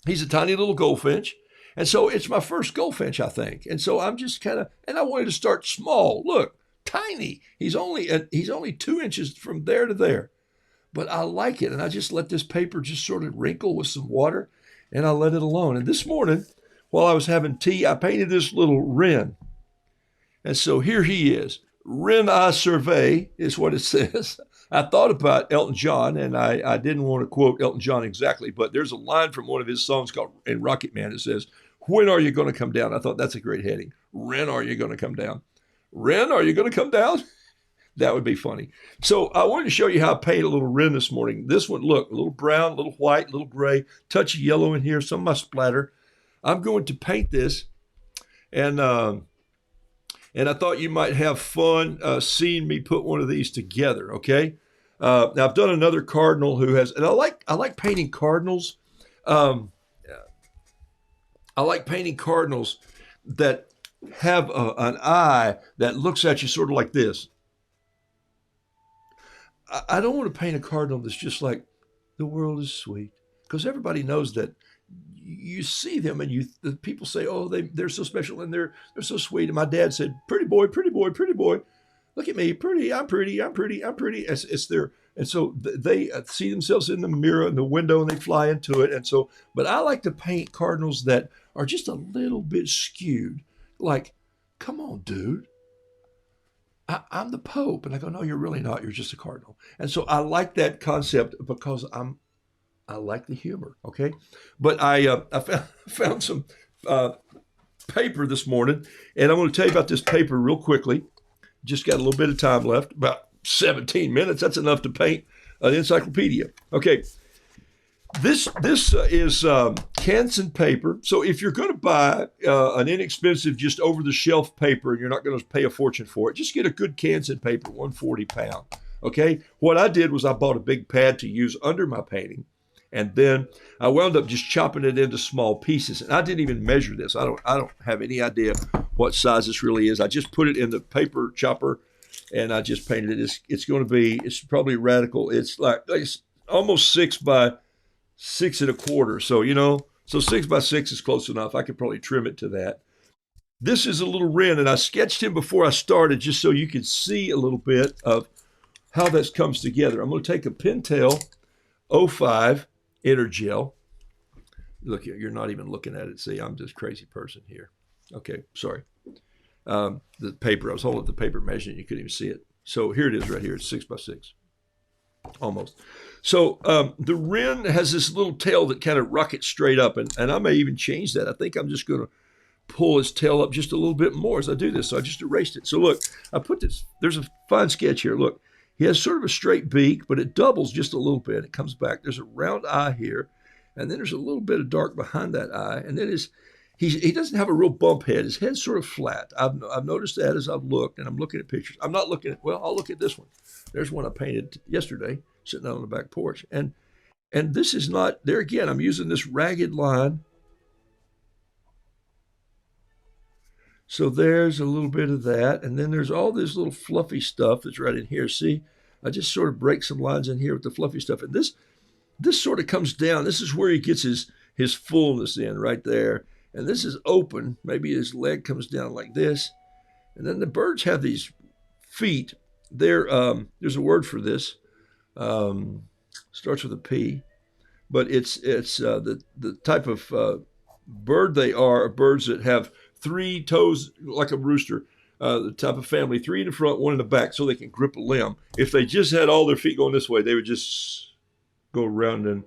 he's a tiny little goldfinch. And so it's my first goldfinch, I think. And so I'm just and I wanted to start small. Look, tiny. He's only 2 inches from there to there. But I like it. And I just let this paper just sort of wrinkle with some water, and I let it alone. And this morning, while I was having tea, I painted this little wren. And so here he is. Wren I survey is what it says. I thought about Elton John, and I didn't want to quote Elton John exactly, but there's a line from one of his songs called in Rocket Man that says, when are you going to come down? I thought that's a great heading. Wren, are you going to come down? Wren, are you going to come down? That would be funny. So I wanted to show you how I paint a little wren this morning. This one, look, a little brown, a little white, a little gray, touch of yellow in here, some of my splatter. I'm going to paint this, and I thought you might have fun seeing me put one of these together, okay? Now I've done another cardinal who has, and I like painting cardinals. I like painting cardinals that have an eye that looks at you sort of like this. I don't want to paint a cardinal that's just like, the world is sweet, because everybody knows that. You see them, and the people say, oh, they're so special, and they're so sweet. And my dad said, pretty boy, pretty boy, pretty boy. Look at me, pretty, I'm pretty, I'm pretty, I'm pretty. It's their, and so they see themselves in the mirror in the window, and they fly into it. And so, but I like to paint cardinals that are just a little bit skewed. Like, come on, dude. I'm the Pope. And I go, no, you're really not. You're just a cardinal. And so I like that concept because I like the humor, okay? But I found some paper this morning, and I'm going to tell you about this paper real quickly. Just got a little bit of time left, about 17 minutes. That's enough to paint an encyclopedia. Okay, this is Canson paper. So if you're going to buy an inexpensive, just over-the-shelf paper, and you're not going to pay a fortune for it, just get a good Canson paper, 140 pound. Okay, what I did was I bought a big pad to use under my painting. And then I wound up just chopping it into small pieces. And I didn't even measure this. I don't have any idea what size this really is. I just put it in the paper chopper, and I just painted it. It's probably radical. It's almost 6 by 6 1/4. So 6 by 6 is close enough. I could probably trim it to that. This is a little wren, and I sketched him before I started just so you could see a little bit of how this comes together. I'm going to take a Pentel 05 Energel. Look, you're not even looking at it. See, I'm just a crazy person here. Okay, sorry. The paper, I was holding up the paper measuring, you couldn't even see it. So here it is right here. It's 6 by 6. Almost. So the wren has this little tail that kind of rockets straight up, and I may even change that. I think I'm just going to pull his tail up just a little bit more as I do this. So I just erased it. So look, I put this, there's a fine sketch here. Look, he has sort of a straight beak, but it doubles just a little bit. It comes back. There's a round eye here, and then there's a little bit of dark behind that eye. And then he doesn't have a real bump head. His head's sort of flat. I've noticed that as I've looked, and I'm looking at pictures. I'm not looking at, well, I'll look at this one. There's one I painted yesterday, sitting out on the back porch. And this is not, there again, I'm using this ragged line. So there's a little bit of that. And then there's all this little fluffy stuff that's right in here. See, I just sort of break some lines in here with the fluffy stuff. And this sort of comes down. This is where he gets his fullness in right there. And this is open. Maybe his leg comes down like this. And then the birds have these feet. There's a word for this. Starts with a P. But it's the type of bird they are birds that have 3 toes like a rooster, the type of family, 3 in the front, 1 in the back, so they can grip a limb. If they just had all their feet going this way, they would just go around and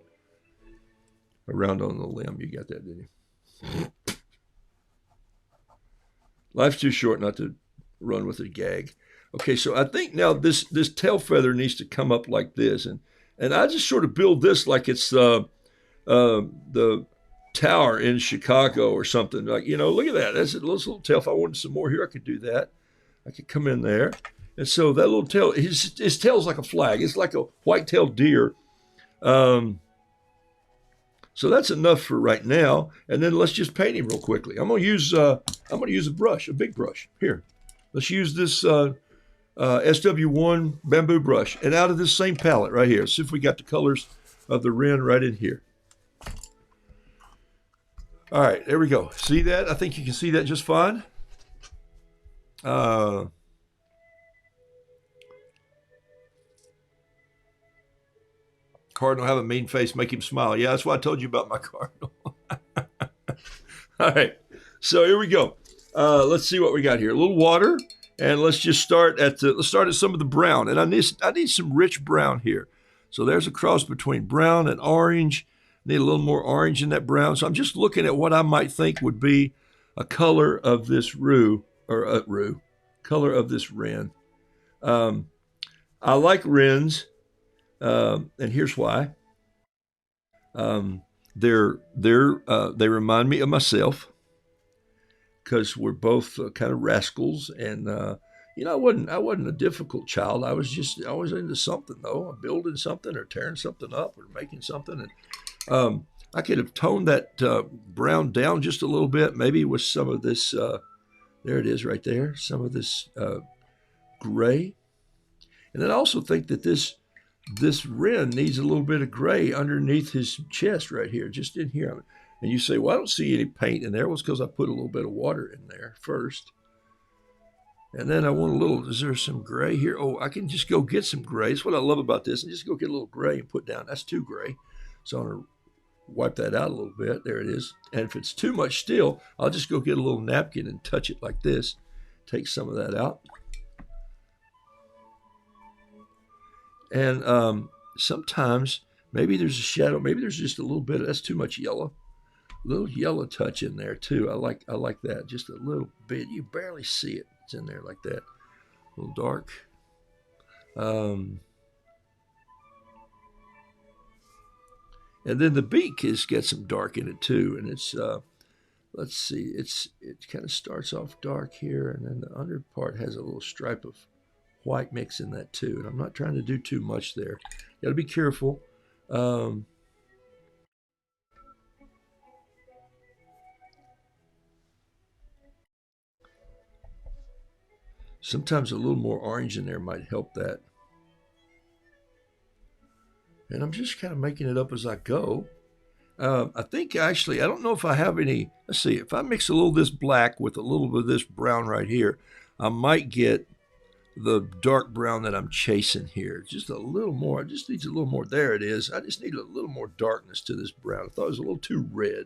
around on the limb. You got that, didn't you? Life's too short not to run with a gag. Okay, so I think now this tail feather needs to come up like this, and I just sort of build this like it's the tower in Chicago or something. Like, you know, look at that. That's a little tail. If I wanted some more here, I could do that. I could come in there. And so that little tail, his tail's like a flag. It's like a white-tailed deer. So that's enough for right now. And then let's just paint him real quickly. I'm gonna use a brush, a big brush. Here, let's use this SW1 bamboo brush, and out of this same palette right here. See if we got the colors of the wren right in here. All right, there we go. See that? I think you can see that just fine. Cardinal have a mean face, make him smile. Yeah, that's why I told you about my cardinal. All right, so here we go. Let's see what we got here. A little water, and let's just start at some of the brown. And I need some rich brown here. So there's a cross between brown and orange. Need a little more orange in that brown. So I'm just looking at what I might think would be a color of this color of this wren. I like wrens, and here's why. They remind me of myself because we're both kind of rascals, and I wasn't a difficult child. I was just always into something though, building something or tearing something up or making something. And I could have toned that brown down just a little bit, maybe with some of this, there it is right there, some of this gray. And then I also think that this wren needs a little bit of gray underneath his chest right here, just in here. And you say, well, I don't see any paint in there. Well, it's because I put a little bit of water in there first. And then I want a little, is there some gray here? Oh, I can just go get some gray. That's what I love about this. And just go get a little gray and put down. That's too gray. So I'm going to wipe that out a little bit. There it is. And if it's too much still, I'll just go get a little napkin and touch it like this. Take some of that out. And sometimes maybe there's a shadow. Maybe there's just a little bit. That's too much yellow. A little yellow touch in there too. I like that. Just a little bit. You barely see it. It's in there like that. A little dark. And then the beak has got some dark in it too. And it's, let's see, it kind of starts off dark here, and then the under part has a little stripe of white mix in that too. And I'm not trying to do too much there. Got to be careful. Sometimes a little more orange in there might help that. And I'm just kind of making it up as I go. I think actually, I don't know if I have any, let's see, if I mix a little of this black with a little bit of this brown right here, I might get the dark brown that I'm chasing here. Just a little more, it just needs a little more. There it is. I just need a little more darkness to this brown. I thought it was a little too red.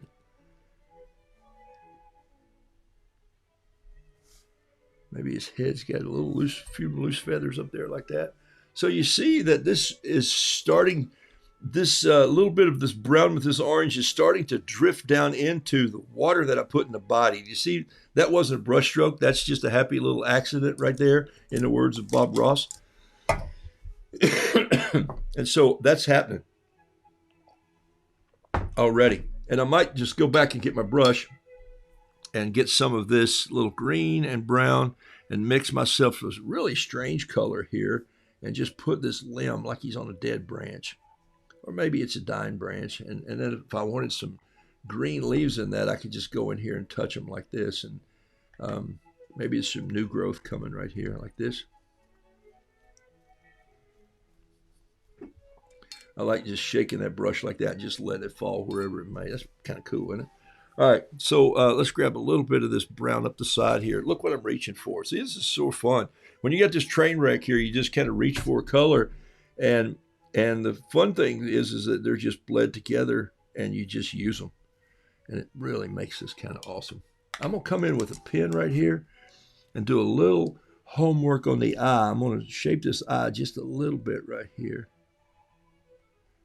Maybe his head's got a few loose feathers up there like that. So you see that this is starting this little bit of this brown with this orange is starting to drift down into the water that I put in the body. You see, that wasn't a brush stroke. That's just a happy little accident right there, in the words of Bob Ross. And so that's happening already. And I might just go back and get my brush and get some of this little green and brown and mix myself with this really strange color here and just put this limb like he's on a dead branch. Or maybe it's a dying branch. And then if I wanted some green leaves in that, I could just go in here and touch them like this. And maybe it's some new growth coming right here like this. I like just shaking that brush like that and just letting it fall wherever it may. That's kind of cool, isn't it? All right, so let's grab a little bit of this brown up the side here. Look what I'm reaching for. See, this is so fun. When you got this train wreck here, you just kind of reach for a color. And the fun thing is that they're just bled together and you just use them. And it really makes this kind of awesome. I'm going to come in with a pen right here and do a little homework on the eye. I'm going to shape this eye just a little bit right here.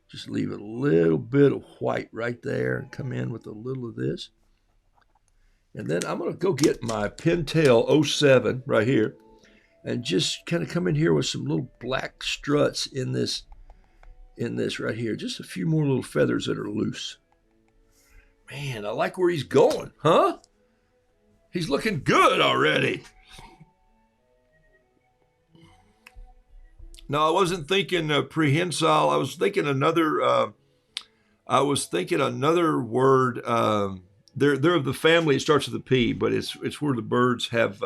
Just leave a little bit of white right there and come in with a little of this. And then I'm going to go get my Pentel 07 right here and just kind of come in here with some little black struts in this right here. Just a few more little feathers that are loose. Man, I like where he's going, huh? He's looking good already. No, I wasn't thinking prehensile. I was thinking another. Word. They're of the family. It starts with a P, but it's where the birds have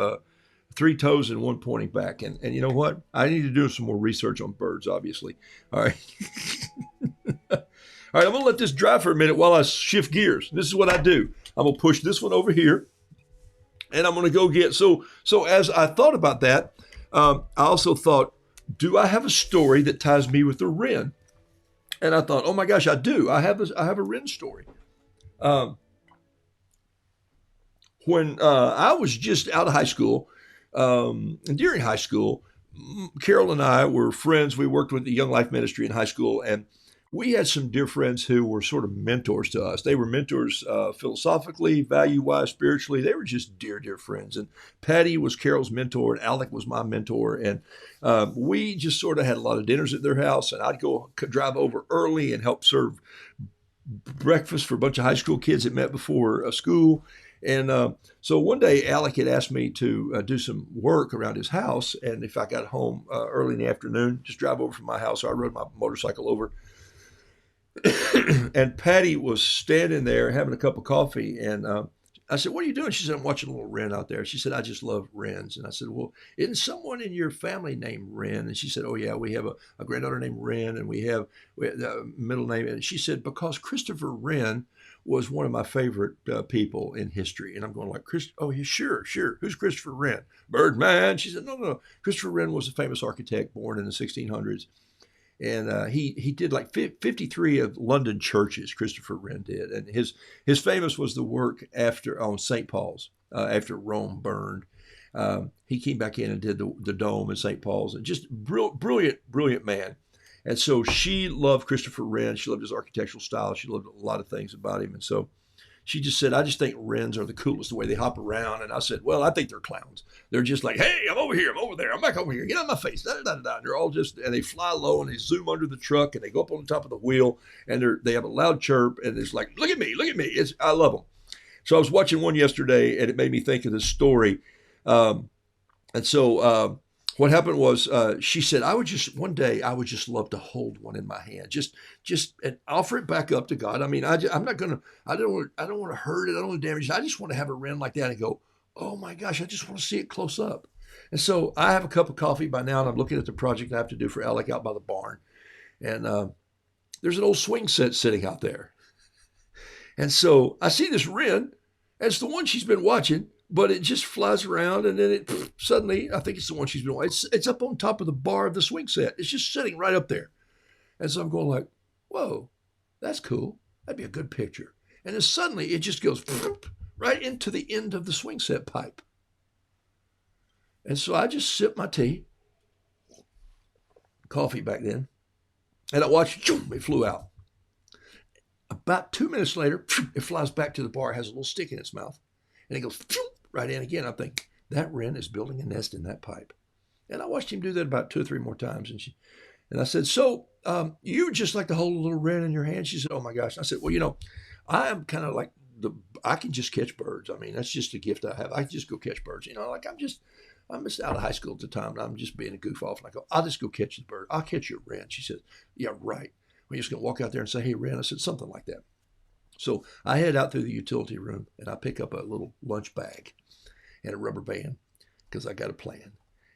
3 toes and 1 pointing back. And you know what? I need to do some more research on birds. Obviously. All right. All right. I'm gonna let this dry for a minute while I shift gears. This is what I do. I'm gonna push this one over here, and I'm gonna go get. So as I thought about that, I also thought, do I have a story that ties me with the wren? And I thought, oh my gosh, I do. I have a wren story. When I was just out of high school, and during high school, Carol and I were friends. We worked with the Young Life Ministry in high school, and we had some dear friends who were sort of mentors to us. They were mentors philosophically, value-wise, spiritually. They were just dear, dear friends. And Patty was Carol's mentor, and Alec was my mentor. And we just sort of had a lot of dinners at their house, and I'd go drive over early and help serve breakfast for a bunch of high school kids that met before school. And so one day, Alec had asked me to do some work around his house. And if I got home early in the afternoon, just drive over from my house. So I rode my motorcycle over. And Patty was standing there having a cup of coffee. And I said, what are you doing? She said, I'm watching a little wren out there. She said, I just love wrens. And I said, well, isn't someone in your family named Wren? And she said, oh, yeah, we have a granddaughter named Wren, and we have a middle name. And she said, because Christopher Wren was one of my favorite people in history. And I'm going like, oh, yeah, sure. Who's Christopher Wren? Birdman. She said, no. Christopher Wren was a famous architect born in the 1600s. And he did like 53 of London churches, Christopher Wren did. And his famous was the work on St. Paul's, after Rome burned. He came back in and did the dome in St. Paul's. And just brilliant man. And so she loved Christopher Wren. She loved his architectural style. She loved a lot of things about him. And so she just said, I just think wrens are the coolest, the way they hop around. And I said, well, I think they're clowns. They're just like, hey, I'm over here, I'm over there, I'm back over here, get out of my face. Da, da, da, da. They're all just, and they fly low and they zoom under the truck and they go up on the top of the wheel and they have a loud chirp and it's like, look at me. I love them. So I was watching one yesterday and it made me think of this story. What happened was she said, one day I would just love to hold one in my hand, just and offer it back up to God. I mean, I don't want to hurt it. I don't want to damage it. I just want to have a wren like that and go, oh my gosh, I just want to see it close up. And so I have a cup of coffee by now and I'm looking at the project I have to do for Alec out by the barn. And there's an old swing set sitting out there. And so I see this wren, and it's the one she's been watching. But it just flies around, and then suddenly, I think it's the one she's been watching. It's up on top of the bar of the swing set. It's just sitting right up there. And so I'm going like, whoa, that's cool. That'd be a good picture. And then suddenly, it just goes right into the end of the swing set pipe. And so I just sip my tea, coffee back then, And I watched, it flew out. About 2 minutes later, it flies back to the bar, has a little stick in its mouth, and it goes right in again. I think, that wren is building a nest in that pipe. And I watched him do that about 2 or 3 more times. And I said, so you just like to hold a little wren in your hand? She said, oh my gosh. And I said, well, I am kind of like I can just catch birds. I mean, that's just a gift I have. I can just go catch birds. Like I'm just out of high school at the time, and I'm just being a goof off. And I go, I'll just go catch the bird. I'll catch your wren. She said, yeah, right. We're just going to walk out there and say, hey, wren. I said, something like that. So I head out through the utility room, and I pick up a little lunch bag and a rubber band because I got a plan.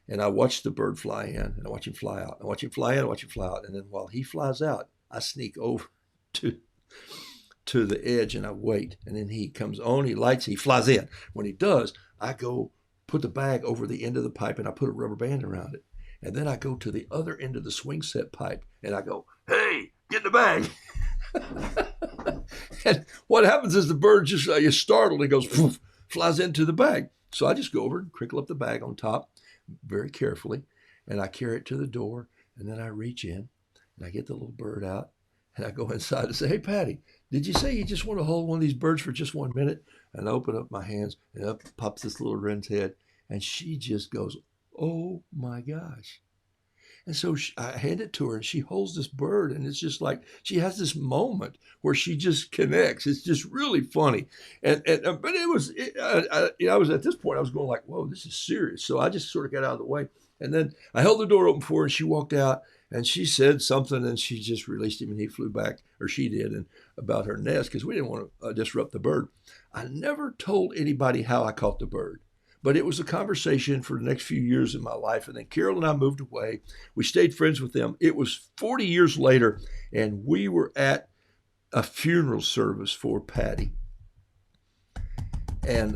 And I watch the bird fly in, and I watch him fly out. I watch him fly in, I watch him fly out. And then while he flies out, I sneak over to the edge, and I wait. And then he comes on, he lights, he flies in. When he does, I go put the bag over the end of the pipe, and I put a rubber band around it. And then I go to the other end of the swing set pipe, and I go, hey, get in the bag. And what happens is the bird just is startled and goes, poof, flies into the bag. So I just go over and crinkle up the bag on top very carefully, and I carry it to the door, and then I reach in, and I get the little bird out, and I go inside and say, hey, Patty, did you say you just want to hold one of these birds for just 1 minute? And I open up my hands, and up pops this little wren's head, and she just goes, oh, my gosh. And so I hand it to her, and she holds this bird, and it's just like she has this moment where she just connects. It's just really funny. But it was, I was at this point, I was going like, whoa, this is serious. So I just sort of got out of the way. And then I held the door open for her, and she walked out, and she said something, and she just released him, and he flew back, or she did, and about her nest, because we didn't want to disrupt the bird. I never told anybody how I caught the bird. But it was a conversation for the next few years in my life. And then Carol and I moved away. We stayed friends with them. It was 40 years later, and we were at a funeral service for Patty. And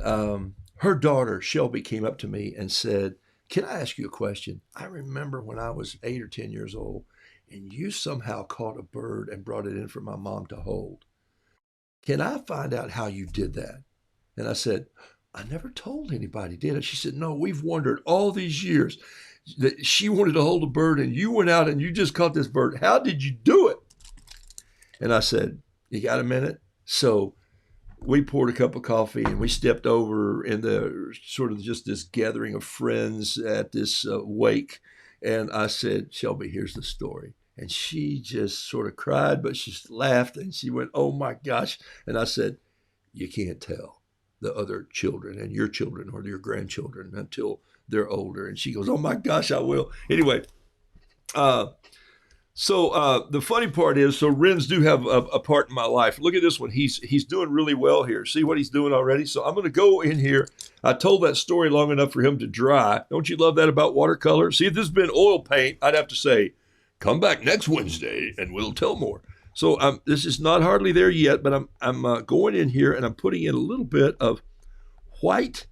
her daughter, Shelby, came up to me and said, can I ask you a question? I remember when I was 8 or 10 years old, and you somehow caught a bird and brought it in for my mom to hold. Can I find out how you did that? And I said, I never told anybody, did I? She said, no, we've wondered all these years that she wanted to hold a bird, and you went out and you just caught this bird. How did you do it? And I said, you got a minute? So we poured a cup of coffee, and we stepped over in the sort of just this gathering of friends at this wake. And I said, Shelby, here's the story. And she just sort of cried, but she laughed, and she went, oh my gosh. And I said, you can't tell the other children and your children or your grandchildren until they're older. And she goes, oh my gosh, I will. Anyway, so the funny part is, so wrens do have a part in my life. Look at this one. He's doing really well here. See what he's doing already? So I'm going to go in here. I told that story long enough for him to dry. Don't you love that about watercolor? See, if this had been oil paint, I'd have to say, come back next Wednesday and we'll tell more. So this is not hardly there yet, but I'm going in here, and I'm putting in a little bit of white,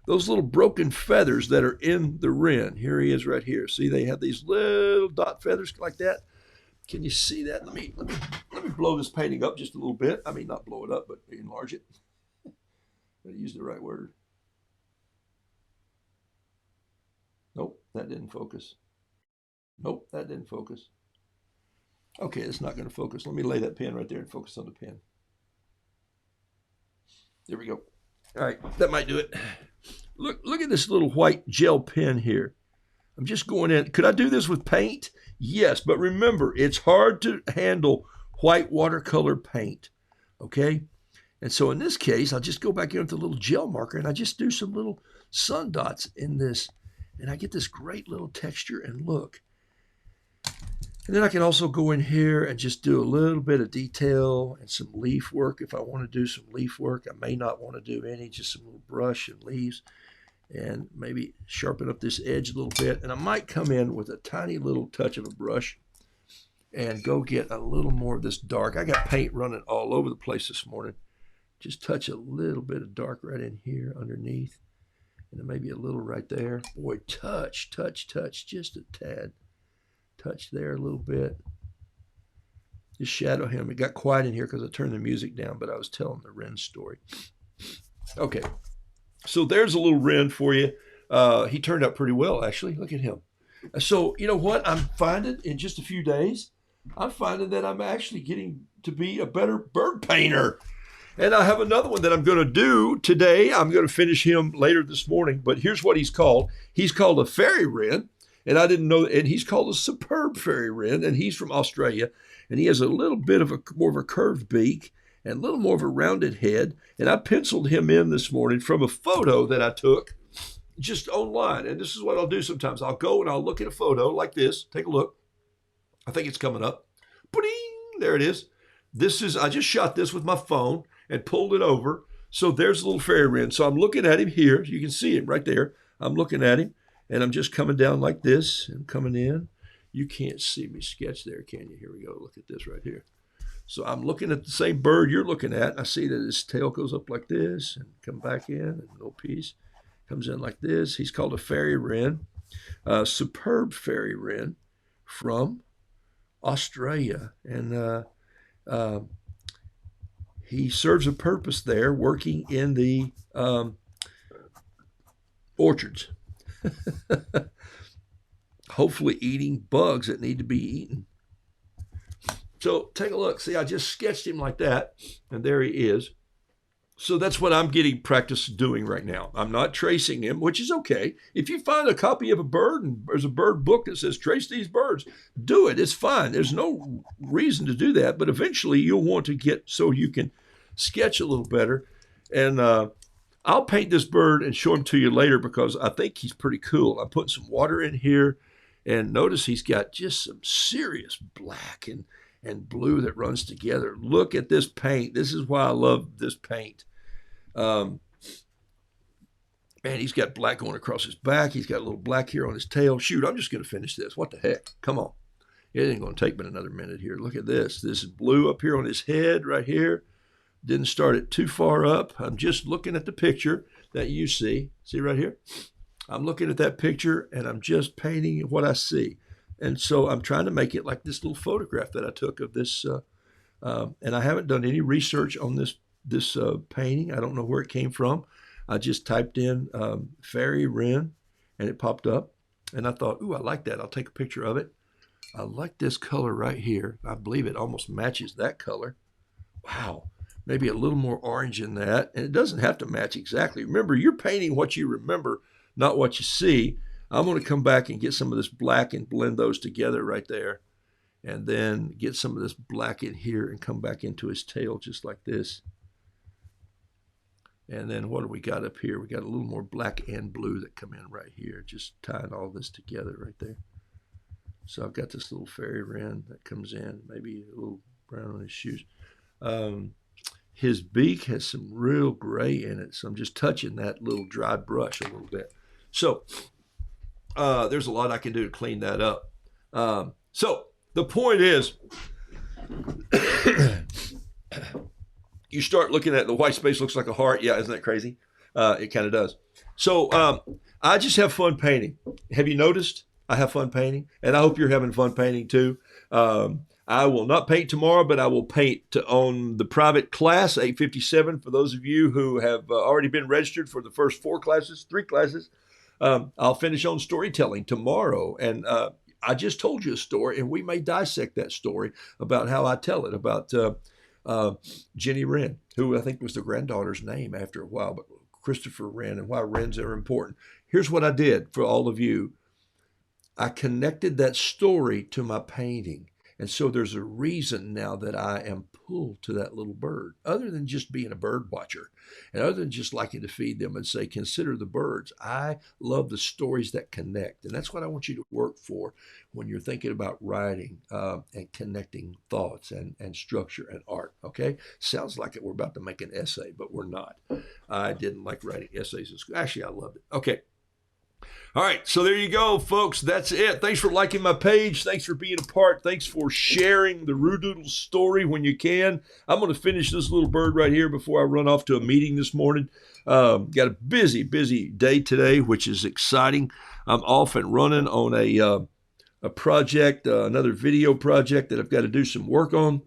those little broken feathers that are in the wren. Here he is right here. See, they have these little dot feathers like that. Can you see that? Let me blow this painting up just a little bit. I mean, not blow it up, but enlarge it. I used the right word. Nope, that didn't focus. Nope, that didn't focus. Okay, it's not going to focus. Let me lay that pen right there and focus on the pen. There we go. All right, that might do it. Look at this little white gel pen here. I'm just going in. Could I do this with paint? Yes, but remember, it's hard to handle white watercolor paint, okay? And so in this case, I'll just go back in with a little gel marker, and I just do some little sun dots in this, and I get this great little texture and look. And then I can also go in here and just do a little bit of detail and some leaf work if I want to do some leaf work. I may not want to do any, just some little brush and leaves, and maybe sharpen up this edge a little bit. And I might come in with a tiny little touch of a brush and go get a little more of this dark. I got paint running all over the place this morning. Just touch a little bit of dark right in here underneath, and then maybe a little right there. Boy, touch, just a tad. Touch there a little bit. Just shadow him. It got quiet in here because I turned the music down, but I was telling the wren story. Okay, so there's a little wren for you. He turned out pretty well, actually. Look at him. So you know what? I'm finding in just a few days, I'm finding that I'm actually getting to be a better bird painter. And I have another one that I'm going to do today. I'm going to finish him later this morning. But here's what he's called. He's called a fairy wren. And I didn't know. And he's called a superb fairy wren. And he's from Australia. And he has a little bit of more of a curved beak and a little more of a rounded head. And I penciled him in this morning from a photo that I took just online. And this is what I'll do sometimes. I'll go and I'll look at a photo like this. Take a look. I think it's coming up. Ba-ding! There it is. I just shot this with my phone and pulled it over. So there's a little fairy wren. So I'm looking at him here. You can see him right there. I'm looking at him and I'm just coming down like this and coming in. You can't see me sketch there, can you? Here we go. Look at this right here. So I'm looking at the same bird you're looking at. I see that his tail goes up like this and come back in, and a little piece comes in like this. He's called a fairy wren, superb fairy wren from Australia. And he serves a purpose there, working in the orchards. Hopefully eating bugs that need to be eaten. So take a look. See, I just sketched him like that, and there he is. So that's what I'm getting practice doing right now. I'm not tracing him, which is okay. If you find a copy of a bird and there's a bird book that says trace these birds, do it. It's fine. There's no reason to do that, but eventually you'll want to get so you can sketch a little better. And I'll paint this bird and show him to you later because I think he's pretty cool. I'm putting some water in here, and notice he's got just some serious black and blue that runs together. Look at this paint. This is why I love this paint. Man, he's got black going across his back. He's got a little black here on his tail. Shoot, I'm just going to finish this. What the heck? Come on. It ain't going to take me another minute here. Look at this. This is blue up here on his head right here. Didn't start it too far up. I'm just looking at the picture that you see. See right here? I'm looking at that picture, and I'm just painting what I see. And so I'm trying to make it like this little photograph that I took of this. And I haven't done any research on this painting. I don't know where it came from. I just typed in fairy wren, and it popped up. And I thought, ooh, I like that. I'll take a picture of it. I like this color right here. I believe it almost matches that color. Wow. Maybe a little more orange in that. And it doesn't have to match exactly. Remember, you're painting what you remember, not what you see. I'm going to come back and get some of this black and blend those together right there. And then get some of this black in here and come back into his tail just like this. And then what do we got up here? We got a little more black and blue that come in right here. Just tying all this together right there. So I've got this little fairy wren that comes in. Maybe a little brown on his shoes. His beak has some real gray in it. So I'm just touching that little dry brush a little bit. So there's a lot I can do to clean that up. So the point is, you start looking at the white space looks like a heart. Yeah, isn't that crazy? It kind of does. So I just have fun painting. Have you noticed? I have fun painting, and I hope you're having fun painting too. I will not paint tomorrow, but I will paint on the private class, 857, for those of you who have already been registered for the first 3 classes. I'll finish on storytelling tomorrow, and I just told you a story, and we may dissect that story about how I tell it, about Jenny Wren, who I think was the granddaughter's name after a while, but Christopher Wren, and why wrens are important. Here's what I did for all of you. I connected that story to my painting. And so there's a reason now that I am pulled to that little bird, other than just being a bird watcher and other than just liking to feed them and say, consider the birds. I love the stories that connect. And that's what I want you to work for when you're thinking about writing and connecting thoughts and structure and art. Okay. Sounds like we're about to make an essay, but we're not. I didn't like writing essays in school. Actually, I loved it. Okay. All right, so there you go, folks. That's it. Thanks for liking my page. Thanks for being a part. Thanks for sharing the Roodoodles story when you can. I'm going to finish this little bird right here before I run off to a meeting this morning. Got a busy day today, which is exciting. I'm off and running on a project, another video project that I've got to do some work on.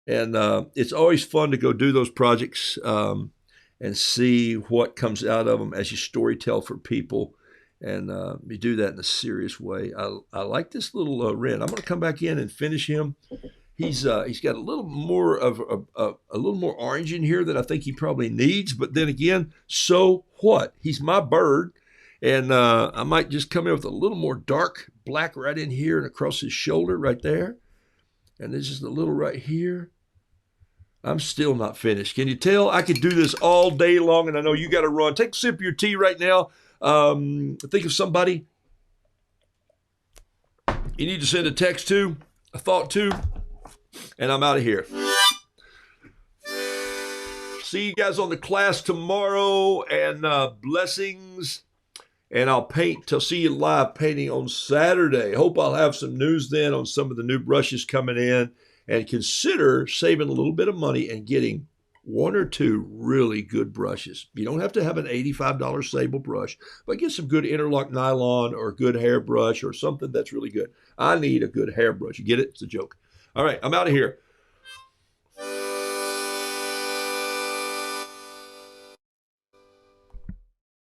And it's always fun to go do those projects and see what comes out of them as you storytell for people. And you do that in a serious way. I like this little wren. I'm going to come back in and finish him He's got a little more of a little more orange in here than I think he probably needs. But then again, so what? He's my bird, and I might just come in with a little more dark black right in here and across his shoulder right there, and there's just a little right here. I'm still not finished. Can you tell? I could do this all day long, and I know you got to run. Take a sip of your tea right now. Think of somebody you need to send a text to, a thought to, and I'm out of here. See you guys on the class tomorrow, and blessings. And I'll see you live painting on Saturday. Hope I'll have some news then on some of the new brushes coming in. And consider saving a little bit of money and getting one or two really good brushes. You don't have to have an $85 sable brush, but get some good interlock nylon or a good hairbrush or something that's really good. I need a good hairbrush. You get it? It's a joke. All right, I'm out of here.